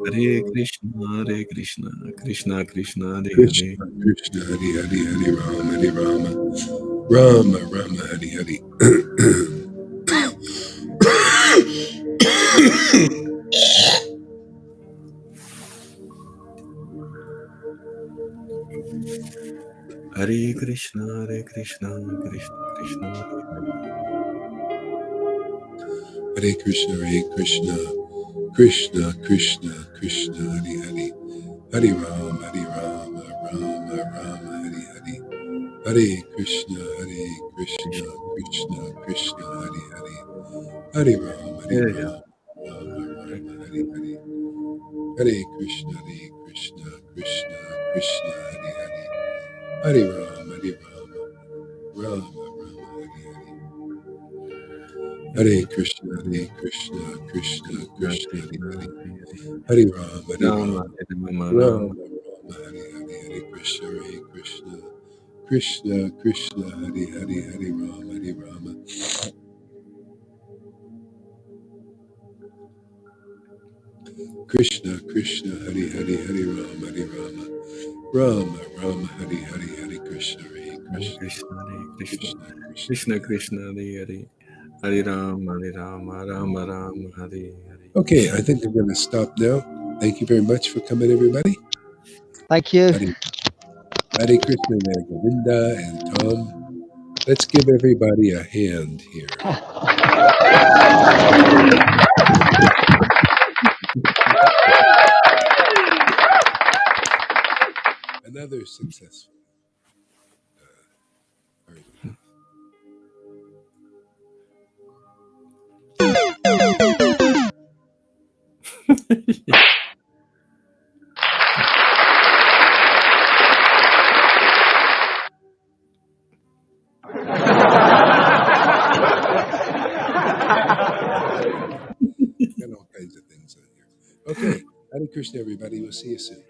Hare Krishna, Hare Krishna, Krishna Krishna, Hare Hare, Krishna Krishna, Hare Hare, Hare Rama, Hare Rama, Rama Rama, Hare Hare. Hare Krishna, Hare Krishna, Krishna Krishna, Hare Hare, Hare Krishna, Hare Krishna, Krishna Krishna, Krishna Hare Hare, Hare Rama, Hare Rama, Rama Rama, Hare Hare, Hare Krishna, Hare Krishna, Krishna, Krishna Krishna, Hare Hare, Hare Rama, Hare Hare Rama, Rama Rama, Hare Hare, Hare Krishna, Hare Krishna, Krishna Krishna, Hare Hare, Hare Rama, Hare Rama, Rama Rama, Hare Hare. Hare Krishna, Krishna, Krishna, Hare Hare. Hare Rama, Rama, Rama, Rama, Rama. Hare Hare Krishna, Krishna, Krishna, Krishna, Hare Hare, Hare Rama, Rama. Krishna, Krishna, Hare Hare, Hare Rama, Rama. Rama, Rama, Hare Hare, Hare Krishna, Hare Krishna, Krishna, Krishna, Krishna, Krishna, Hare Hare. Hare Rama, Rama, Rama, Hare Hare. Okay, I think I'm going to stop now. Thank you very much for coming, everybody. Thank you. Hare Krishna there, Govinda and Tom. Let's give everybody a hand here. Another successful. Very good. Got all kinds of things on here. Okay, Hare Krishna, everybody. We'll see you soon.